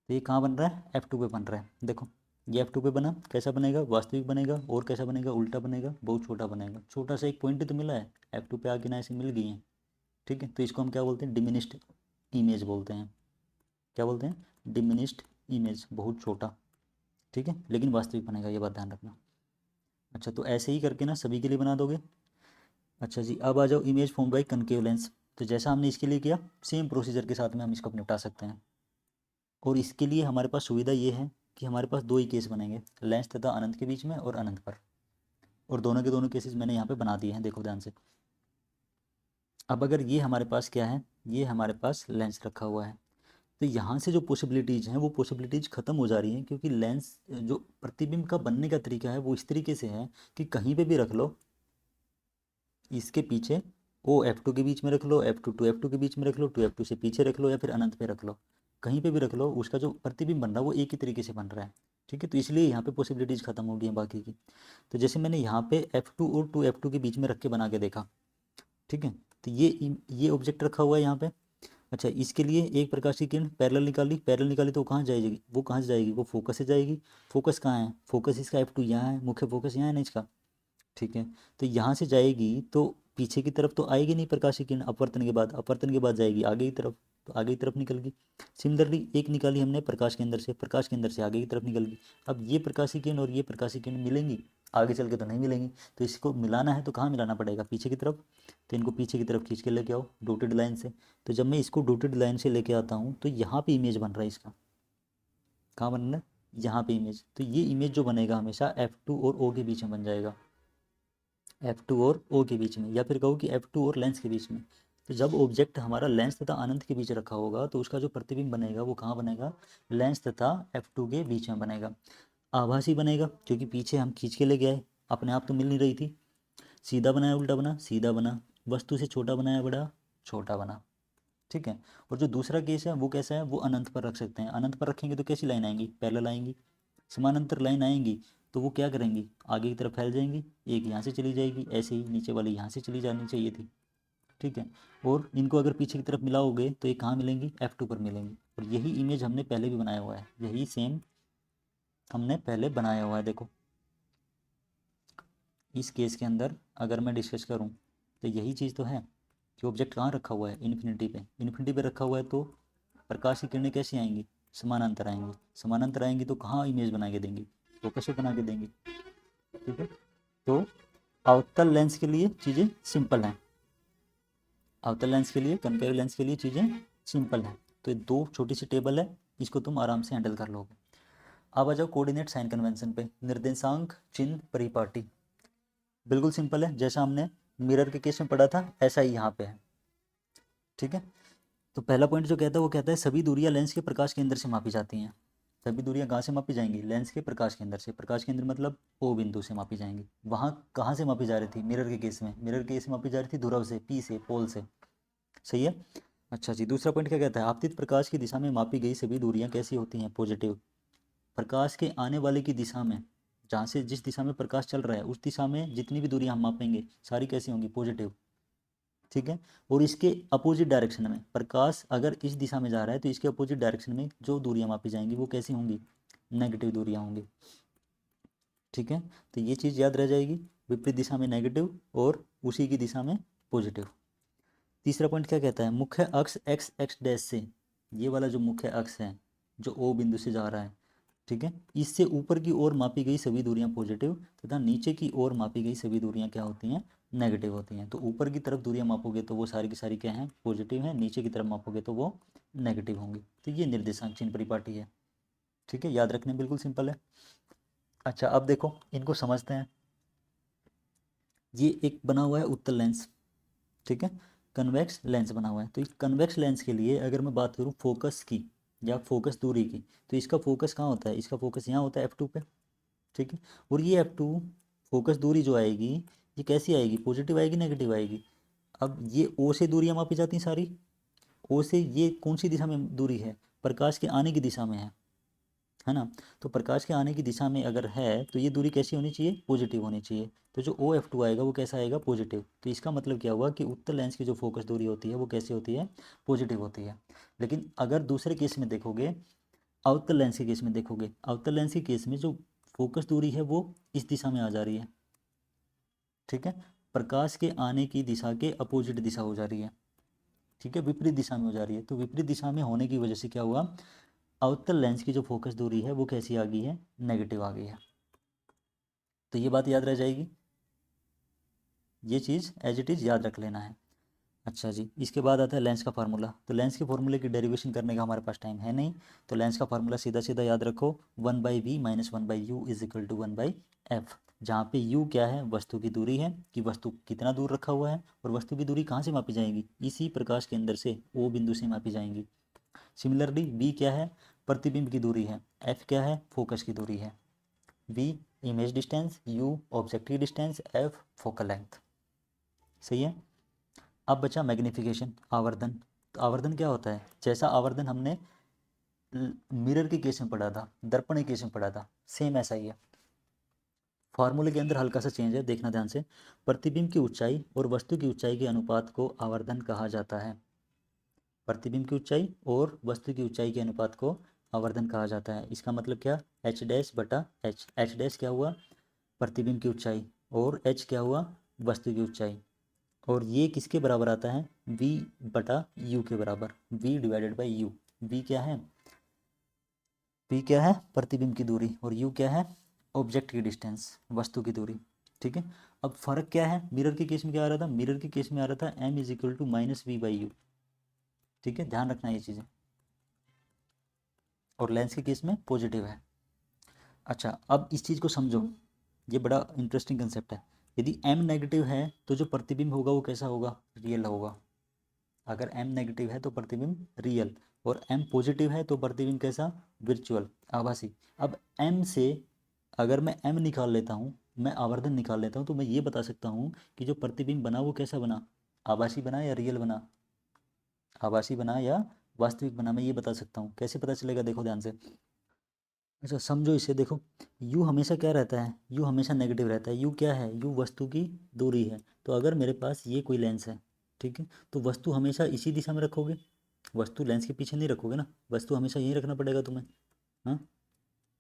तो ये कहाँ बन रहा है, F2 पे बन रहा है। देखो ये F2 पे बना, कैसा बनेगा, वास्तविक बनेगा, और कैसा बनेगा, उल्टा बनेगा, बहुत छोटा बनेगा। छोटा सा एक पॉइंट तो मिला है, F2 पे आके ना ऐसे मिल गई हैं, ठीक है। तो इसको हम क्या बोलते हैं, डिमिनिश्ड इमेज बोलते हैं। क्या बोलते हैं, डिमिनिश्ड इमेज, बहुत छोटा, ठीक है, लेकिन वास्तविक बनेगा, ये बात ध्यान रखना। अच्छा तो ऐसे ही करके ना सभी के लिए बना दोगे। अच्छा जी, अब आ जाओ image form by concave lens. तो जैसा हमने इसके लिए किया, सेम प्रोसीजर के साथ में हम इसको निपटा सकते हैं। और इसके लिए हमारे पास सुविधा ये है कि हमारे पास दो ही केस बनेंगे, लेंस तथा अनंत के बीच में और अनंत पर। और दोनों के दोनों केसेस मैंने यहाँ पे बना दिए हैं, देखो ध्यान से। अब अगर ये हमारे पास क्या है, ये हमारे पास लेंस रखा हुआ है, तो यहाँ से जो पॉसिबिलिटीज़ हैं वो पॉसिबिलिटीज़ ख़त्म हो जा रही हैं, क्योंकि लेंस जो प्रतिबिंब का बनने का तरीका है वो इस तरीके से है कि कहीं पे भी रख लो, इसके पीछे O F2 के बीच में रख लो, F2 2F2 के बीच में रख लो, 2F2 से पीछे रख लो, या फिर अनंत पे रख लो, कहीं पे भी रख लो, उसका जो प्रतिबिंब बन रहा है वो एक ही तरीके से बन रहा है, ठीक है। तो इसलिए यहाँ पे पॉसिबिलिटीज़ खत्म हो गई हैं बाकी की। तो जैसे मैंने यहाँ पे F2 और 2F2 के बीच में रख के बना के देखा, ठीक है। तो ये ऑब्जेक्ट रखा हुआ है यहाँ पे। अच्छा इसके लिए एक प्रकाश की किरण पैरेलल निकाली, पैरेलल निकाली तो वो कहाँ जाएगी, वो कहाँ से जाएगी, वो फोकस से जाएगी। फोकस कहाँ है, फोकस इसका F2 यहाँ है, मुख्य फोकस यहाँ है ना इसका, ठीक है। तो यहाँ से जाएगी तो पीछे की तरफ तो आएगी नहीं प्रकाश की किरण, अपवर्तन के बाद, अपवर्तन के बाद जाएगी आगे की तरफ, तो आगे की तरफ निकल गई। सिमिलरली एक निकाली हमने प्रकाश केंद्र से, प्रकाश केंद्र से आगे की तरफ निकल गई। अब ये प्रकाशीय किरण और ये प्रकाशीय किरण मिलेंगी, आगे चल के तो नहीं मिलेंगी, तो इसको मिलाना है तो कहाँ मिलाना पड़ेगा, पीछे की तरफ। तो इनको पीछे की तरफ खींच के लेके आओ डॉटेड लाइन से। तो जब मैं इसको डॉटेड लाइन से लेके आता हूँ तो यहाँ पे इमेज बन रहा है इसका, कहाँ बन रहा है, यहाँ पे इमेज। तो ये इमेज जो बनेगा हमेशा F2 और O के बीच में बन जाएगा, F2 और O के बीच में, या फिर कहो कि F2 और लेंस के बीच में। तो जब ऑब्जेक्ट हमारा लेंस तथा अनंत के बीच रखा होगा तो उसका जो प्रतिबिंब बनेगा वो कहाँ बनेगा, लेंस तथा F2 के बीच में बनेगा। आभासी बनेगा क्योंकि पीछे हम खींच के ले गए, अपने आप तो मिल नहीं रही थी। सीधा बनाया उल्टा बना, सीधा बना। वस्तु से छोटा बनाया बड़ा, छोटा बना। ठीक है। और जो दूसरा केस है वो कैसा है, वो अनंत पर रख सकते हैं। अनंत पर रखेंगे तो कैसी लाइन आएंगी, पैरेलल आएंगी, समानांतर लाइन आएंगी। तो वो क्या करेंगी, आगे की तरफ फैल जाएंगी, एक यहाँ से चली जाएगी, ऐसे ही नीचे वाली यहाँ से चली जानी चाहिए थी। ठीक है। और इनको अगर पीछे की तरफ मिलाओगे तो ये कहाँ मिलेंगी, F2 पर मिलेंगी। और यही इमेज हमने पहले भी बनाया हुआ है, यही सेम हमने पहले बनाया हुआ है। देखो इस केस के अंदर अगर मैं डिस्कस करूँ तो यही चीज़ तो है कि ऑब्जेक्ट कहाँ रखा हुआ है, इन्फिनिटी पे। इन्फिनिटी पे रखा हुआ है तो प्रकाश की किरणें कैसी आएंगी, समानांतर आएंगी। समानांतर आएंगी तो कहाँ इमेज बना के देंगी, फोकस पे बना के देंगी। ठीक है। तो अवतल लेंस के लिए चीज़ें सिंपल हैं, अवतल लेंस के लिए, कनकेव लेंस के लिए चीज़ें सिंपल हैं। तो ये दो छोटी सी टेबल है, इसको तुम आराम से हैंडल कर लोगे। अब आ जाओ कोऑर्डिनेट साइन कन्वेंशन पे। निर्देशांक चिन्ह परिपाटी बिल्कुल सिंपल है, जैसा हमने मिरर के केस में पढ़ा था ऐसा ही यहाँ पे है। ठीक है। तो पहला पॉइंट जो कहता है वो कहता है सभी दूरियां लेंस के प्रकाश केंद्र से मापी जाती हैं। सभी दूरियां कहाँ से मापी जाएंगी, लेंस के प्रकाश केंद्र से। प्रकाश केंद्र मतलब ओ बिंदु से मापी जाएंगी। वहाँ कहाँ से मापी जा रही थी, मिरर के केस में, मिरर के केस में मापी जा रही थी ध्रुव से, पी से, पोल से। सही है। अच्छा जी, दूसरा पॉइंट क्या कहता है, आपतित प्रकाश की दिशा में मापी गई सभी दूरियां कैसी होती हैं, पॉजिटिव। प्रकाश के आने वाले की दिशा में, जहाँ से जिस दिशा में प्रकाश चल रहा है उस दिशा में जितनी भी दूरियां हम मापेंगे सारी कैसी होंगी, पॉजिटिव। ठीक है। और इसके अपोजिट डायरेक्शन में, प्रकाश अगर इस दिशा में जा रहा है तो इसके अपोजिट डायरेक्शन में जो दूरियां मापी जाएंगी वो कैसी होंगी, नेगेटिव दूरियां होंगी। ठीक है। तो ये चीज़ याद रह जाएगी, विपरीत दिशा में नेगेटिव और उसी की दिशा में पॉजिटिव। तीसरा पॉइंट क्या कहता है, मुख्य अक्ष एक्स एक्स डैश से, ये वाला जो मुख्य अक्ष है जो ओ बिंदु से जा रहा है, ठीक है, इससे ऊपर की ओर मापी गई सभी दूरियां पॉजिटिव तथा नीचे की ओर मापी गई सभी दूरियां क्या होती हैं, नेगेटिव होती हैं। तो ऊपर की तरफ दूरियां मापोगे तो वो सारी की सारी क्या हैं, पॉजिटिव हैं, नीचे की तरफ मापोगे तो वो नेगेटिव होंगी। तो ये निर्देशांक चिन्ह परिपाटी है। ठीक है, याद रखने बिल्कुल सिंपल है। अच्छा अब देखो इनको समझते हैं। ये एक बना हुआ है उत्तल लेंस, ठीक है, कन्वेक्स लेंस बना हुआ है। तो इस कन्वेक्स लेंस के लिए अगर मैं बात करूँ फोकस की या फोकस दूरी की, तो इसका फोकस कहाँ होता है, इसका फोकस यहाँ होता है F2 पे। ठीक है। और ये F2 फोकस दूरी जो आएगी ये कैसी आएगी, पॉजिटिव आएगी, नेगेटिव आएगी। अब ये O से दूरियां मापी जाती हैं सारी, O से ये कौन सी दिशा में दूरी है, प्रकाश के आने की दिशा में है ना। तो प्रकाश के आने की दिशा में अगर है तो ये दूरी कैसी होनी चाहिए, पॉजिटिव होनी चाहिए। तो जो OF2 आएगा वो कैसा आएगा, पॉजिटिव। तो इसका मतलब क्या हुआ कि उत्तल लेंस की जो फोकस दूरी होती है वो कैसी होती है, पॉजिटिव होती है। लेकिन अगर दूसरे केस में देखोगे, अवतल लेंस के केस में देखोगे, अवतल लेंस के केस में जो फोकस दूरी है वो इस दिशा में आ जा रही है। ठीक है। प्रकाश के आने की दिशा के अपोजिट दिशा हो जा रही है। ठीक है, विपरीत दिशा में हो जा रही है। तो विपरीत दिशा में होने की वजह से क्या हुआ, अवतल लेंस की जो फोकस दूरी है वो कैसी आ गई है, नेगेटिव आ गई है। तो ये बात याद रह जाएगी, ये चीज़ एज इट इज़ याद रख लेना है। अच्छा जी, इसके बाद आता है लेंस का फार्मूला। तो लेंस के फार्मूले की डेरिवेशन करने का हमारे पास टाइम है नहीं, तो लेंस का फार्मूला सीधा सीधा याद रखो, 1/v minus 1/u is equal to 1/f। जहाँ पे u क्या है, वस्तु की दूरी है कि वस्तु कितना दूर रखा हुआ है, और वस्तु की दूरी कहाँ से मापी जाएगी, इसी प्रकाश के अंदर से o बिंदु से मापी जाएंगी। सिमिलरली v क्या है, प्रतिबिंब की दूरी है, f क्या है, फोकस की दूरी है। v image distance, u object की डिस्टेंस, f फोकल लेंथ। सही है। अब बचा मैग्नीफिकेशन, आवर्धन। तो आवर्धन क्या होता है, जैसा आवर्धन हमने मिरर के केस में पढ़ा था, दर्पण के केस में पढ़ा था, सेम ऐसा ही है। फॉर्मूले के अंदर हल्का सा चेंज है, देखना ध्यान से। प्रतिबिंब की ऊंचाई और वस्तु की ऊंचाई के अनुपात को आवर्धन कहा जाता है। प्रतिबिंब की ऊंचाई और वस्तु की ऊंचाई के अनुपात को आवर्धन कहा जाता है। इसका मतलब क्या, एच डैश बटा एच। एच डैश क्या हुआ, प्रतिबिंब की ऊंचाई, और एच क्या हुआ, वस्तु की ऊंचाई। और ये किसके बराबर आता है, v बटा u के बराबर, v divided by you. v क्या है, v क्या है प्रतिबिंब की दूरी, और u क्या है ऑब्जेक्ट की डिस्टेंस, वस्तु की दूरी। ठीक है, अब फर्क क्या है, मिरर के केस में क्या आ रहा था, मिरर के केस में आ रहा था m is equal to minus V by U. ठीक है, ध्यान रखना ये चीज़ें, और लेंस के केस में पॉजिटिव है। अच्छा, अब इस चीज़ को समझो, ये बड़ा इंटरेस्टिंग कंसेप्ट है। यदि m नेगेटिव है तो जो प्रतिबिंब होगा वो कैसा होगा, रियल होगा। अगर m नेगेटिव है तो प्रतिबिंब रियल, और m पॉजिटिव है तो प्रतिबिंब कैसा, वर्चुअल, आभासी। अब m से अगर मैं m निकाल लेता हूँ, मैं आवर्धन निकाल लेता हूँ, तो मैं ये बता सकता हूँ कि जो प्रतिबिंब बना वो कैसा बना, आभासी बना या रियल बना, आभासी बना या वास्तविक बना, मैं ये बता सकता हूँ। कैसे पता चलेगा, देखो ध्यान से। अच्छा समझो इसे, देखो u हमेशा क्या रहता है, u हमेशा नेगेटिव रहता है। u क्या है, u वस्तु की दूरी है। तो अगर मेरे पास ये कोई लेंस है, ठीक है, तो वस्तु हमेशा इसी दिशा में रखोगे, वस्तु लेंस के पीछे नहीं रखोगे ना, वस्तु हमेशा यहीं रखना पड़ेगा तुम्हें। हाँ,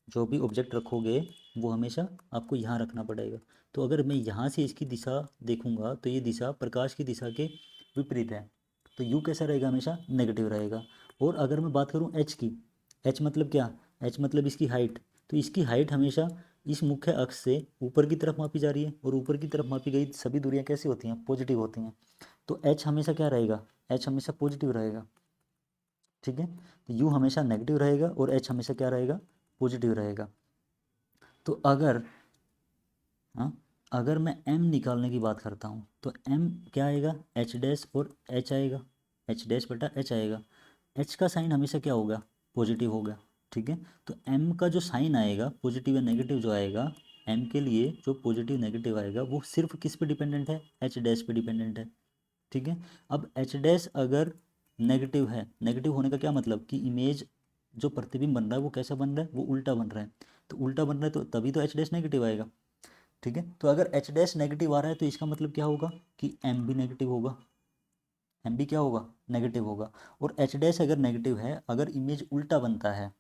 जो भी ऑब्जेक्ट रखोगे वो हमेशा आपको यहाँ रखना पड़ेगा। तो अगर मैं यहाँ से इसकी दिशा देखूंगा तो ये दिशा प्रकाश की दिशा के विपरीत है, तो u कैसा रहेगा, हमेशा नेगेटिव रहेगा। और अगर मैं बात करूँ h की, h मतलब क्या, h मतलब इसकी हाइट, तो इसकी हाइट हमेशा इस मुख्य अक्ष से ऊपर की तरफ मापी जा रही है, और ऊपर की तरफ मापी गई सभी दूरियां कैसी होती हैं, पॉजिटिव होती हैं। तो h हमेशा क्या रहेगा, h हमेशा पॉजिटिव रहेगा। ठीक है, तो u हमेशा नेगेटिव रहेगा और h हमेशा क्या रहेगा, पॉजिटिव रहेगा। तो अगर, हाँ, अगर मैं m निकालने की बात करता हूँ तो m क्या आएगा, h डैश और h आएगा, h डैश बटा h आएगा। h का साइन हमेशा क्या होगा, पॉजिटिव होगा। ठीक है, तो m का जो साइन आएगा पॉजिटिव या नेगेटिव जो आएगा, m के लिए जो पॉजिटिव नेगेटिव आएगा वो सिर्फ किस पे डिपेंडेंट है, h डैश पे डिपेंडेंट है। ठीक है, अब h डैश अगर नेगेटिव है, नेगेटिव होने का क्या मतलब कि इमेज जो प्रतिबिंब बन रहा है वो कैसा बन रहा है, वो उल्टा बन रहा है। तो उल्टा बन रहा है तो तभी तो h डैश नेगेटिव आएगा। ठीक है, तो अगर एच डैश नेगेटिव आ रहा है तो इसका मतलब क्या होगा कि एम भी नेगेटिव होगा, एम भी क्या होगा, नेगेटिव होगा। और एच डैश अगर नेगेटिव है, अगर इमेज उल्टा बनता है,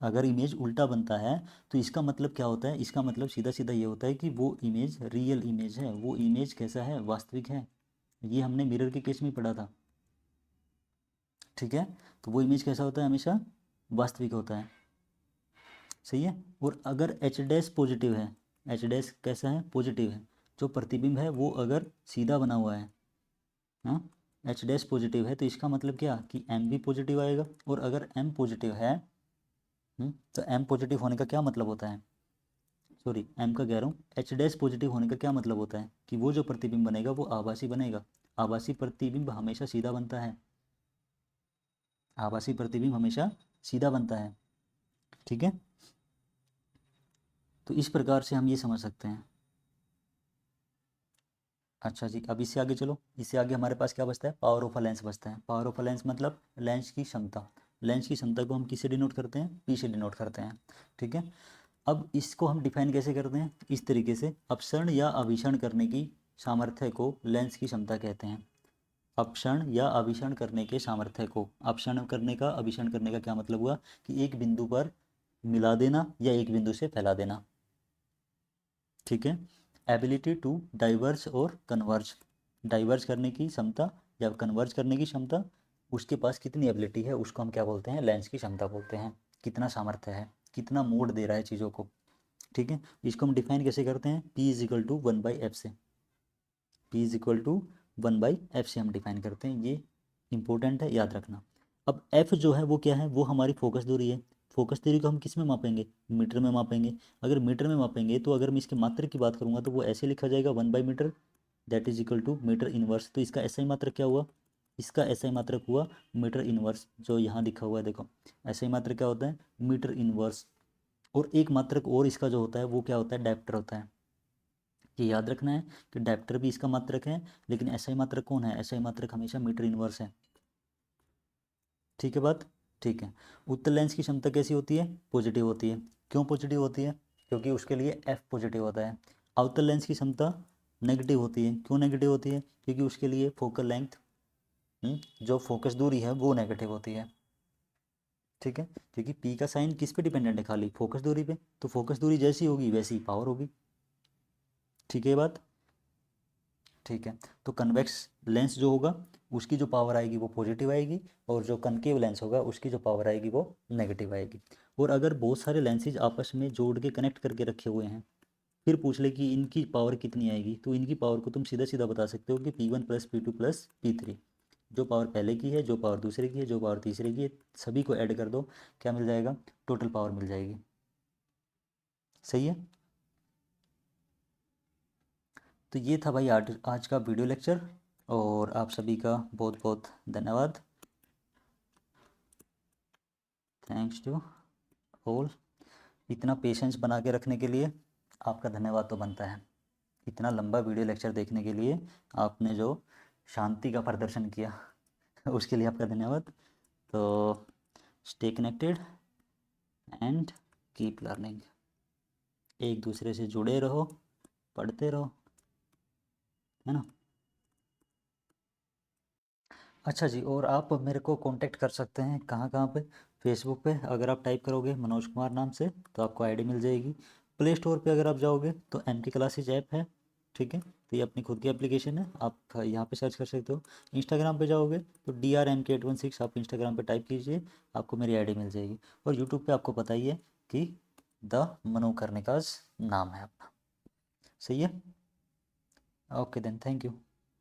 अगर इमेज उल्टा बनता है तो इसका मतलब क्या होता है, इसका मतलब सीधा सीधा ये होता है कि वो इमेज रियल इमेज है, वो इमेज कैसा है, वास्तविक है। ये हमने मिरर के केस में पढ़ा था। ठीक है, तो वो इमेज कैसा होता है, हमेशा वास्तविक होता है। सही है, और अगर एच डैश पॉजिटिव है, एच डैश कैसा है, पॉजिटिव है, जो प्रतिबिंब है वो अगर सीधा बना हुआ है, हाँ, एच डैश पॉजिटिव है, तो इसका मतलब क्या कि एम भी पॉजिटिव आएगा। और अगर एम पॉजिटिव है, तो एम पॉजिटिव होने का क्या मतलब होता है, सॉरी एम का कह रहा हूँ, एच डैश पॉजिटिव होने का क्या मतलब होता है कि वो जो प्रतिबिंब बनेगा वो आभासी बनेगा। आभासी प्रतिबिंब हमेशा सीधा बनता है, आभासी प्रतिबिंब हमेशा सीधा बनता है। ठीक है, तो इस प्रकार से हम ये समझ सकते हैं। अच्छा जी, अब इससे आगे चलो, इससे आगे हमारे पास क्या बचता है, पावर ऑफ अ लेंस बचता है। पावर ऑफ अ लेंस मतलब लेंस की क्षमता। लेंस की क्षमता को हम किससे डिनोट करते हैं, पी से डिनोट करते हैं। ठीक है, अब इसको हम डिफाइन कैसे करते हैं, इस तरीके से, अपसरण या अभिसरण करने की सामर्थ्य को लेंस की क्षमता कहते हैं। अपसरण या अभिसरण करने के सामर्थ्य को, अपसरण करने का, अभिसरण करने का क्या मतलब हुआ कि एक बिंदु पर मिला देना या एक बिंदु से फैला देना। ठीक है, एबिलिटी टू डाइवर्ज और कन्वर्ज, डाइवर्ज करने की क्षमता या कन्वर्ज करने की क्षमता, उसके पास कितनी एबिलिटी है उसको हम क्या बोलते हैं, लेंस की क्षमता बोलते हैं। कितना सामर्थ्य है, कितना मोड दे रहा है चीज़ों को। ठीक है, इसको हम डिफाइन कैसे करते हैं, P is equal to 1/f से, P is equal to 1/f से हम डिफाइन करते हैं। ये इंपॉर्टेंट है, याद रखना। अब f जो है वो क्या है, वो हमारी फोकस दूरी है। फोकस दूरी को हम किस में मापेंगे, मीटर में मापेंगे। अगर मीटर में मापेंगे तो अगर मैं इसके मात्रक की बात करूंगा तो वो ऐसे लिखा जाएगा 1/मीटर, that is equal to metre inverse. तो इसका ऐसा ही मात्रक क्या हुआ, इसका ऐसा ही मात्रक हुआ मीटर इनवर्स, जो यहाँ लिखा हुआ है देखो, ऐसा ही मात्रक क्या होता है, मीटर इनवर्स। और एक मात्रक और इसका जो होता है वो क्या होता है, डायप्टर होता है। ये याद रखना है कि डायप्टर भी इसका मात्रक है, लेकिन ऐसा ही मात्रक कौन है, ऐसा ही मात्रक हमेशा मीटर इनवर्स है। ठीक है बात, ठीक है। उत्तल लेंस की क्षमता कैसी होती है, पॉजिटिव होती है। क्यों पॉजिटिव होती है, क्योंकि उसके लिए एफ पॉजिटिव होता है। अवतल लेंस की क्षमता नेगेटिव होती है। क्यों नेगेटिव होती है, क्योंकि उसके लिए फोकल लेंथ, जो फोकस दूरी है वो नेगेटिव होती है। ठीक है, क्योंकि पी का साइन किस पे डिपेंडेंट है, खाली फोकस दूरी पे, तो फोकस दूरी जैसी होगी वैसी पावर होगी। ठीक है ये बात। ठीक है। तो कन्वेक्स लेंस जो होगा उसकी जो पावर आएगी वो पॉजिटिव आएगी, और जो कनकेव लेंस होगा उसकी जो पावर आएगी वो नेगेटिव आएगी। और अगर बहुत सारे लेंसेज आपस में जोड़ के कनेक्ट करके रखे हुए हैं, फिर पूछ ले कि इनकी पावर कितनी आएगी, तो इनकी पावर को तुम सीधा सीधा बता सकते हो कि P1 plus P2 plus P3। जो पावर पहले की है, जो पावर दूसरे की है, जो पावर तीसरे की है, सभी को ऐड कर दो, क्या मिल जाएगा, टोटल पावर मिल जाएगी। सही है। तो ये था भाई आज आज का वीडियो लेक्चर, और आप सभी का बहुत बहुत धन्यवाद। Thanks to all. इतना पेशेंस बना के रखने के लिए आपका धन्यवाद तो बनता है। इतना लंबा वीडियो लेक्चर देखने के लिए आपने जो शांति का प्रदर्शन किया उसके लिए आपका धन्यवाद। तो stay connected and keep learning. एक दूसरे से जुड़े रहो, पढ़ते रहो, है ना। अच्छा जी, और आप मेरे को कांटेक्ट कर सकते हैं कहाँ कहाँ पे। फेसबुक पे अगर आप टाइप करोगे मनोज कुमार नाम से तो आपको आईडी मिल जाएगी। प्ले स्टोर पे अगर आप जाओगे तो MT क्लासेज ऐप है, ठीक है, तो ये अपनी खुद की एप्लीकेशन है, आप यहाँ पे सर्च कर सकते हो। इंस्टाग्राम पे जाओगे तो DRMK816 आप इंस्टाग्राम पे टाइप कीजिए, आपको मेरी आईडी मिल जाएगी। और यूट्यूब पे आपको पता ही है कि द मनो करने का नाम है अपना। सही है। Okay then, thank you.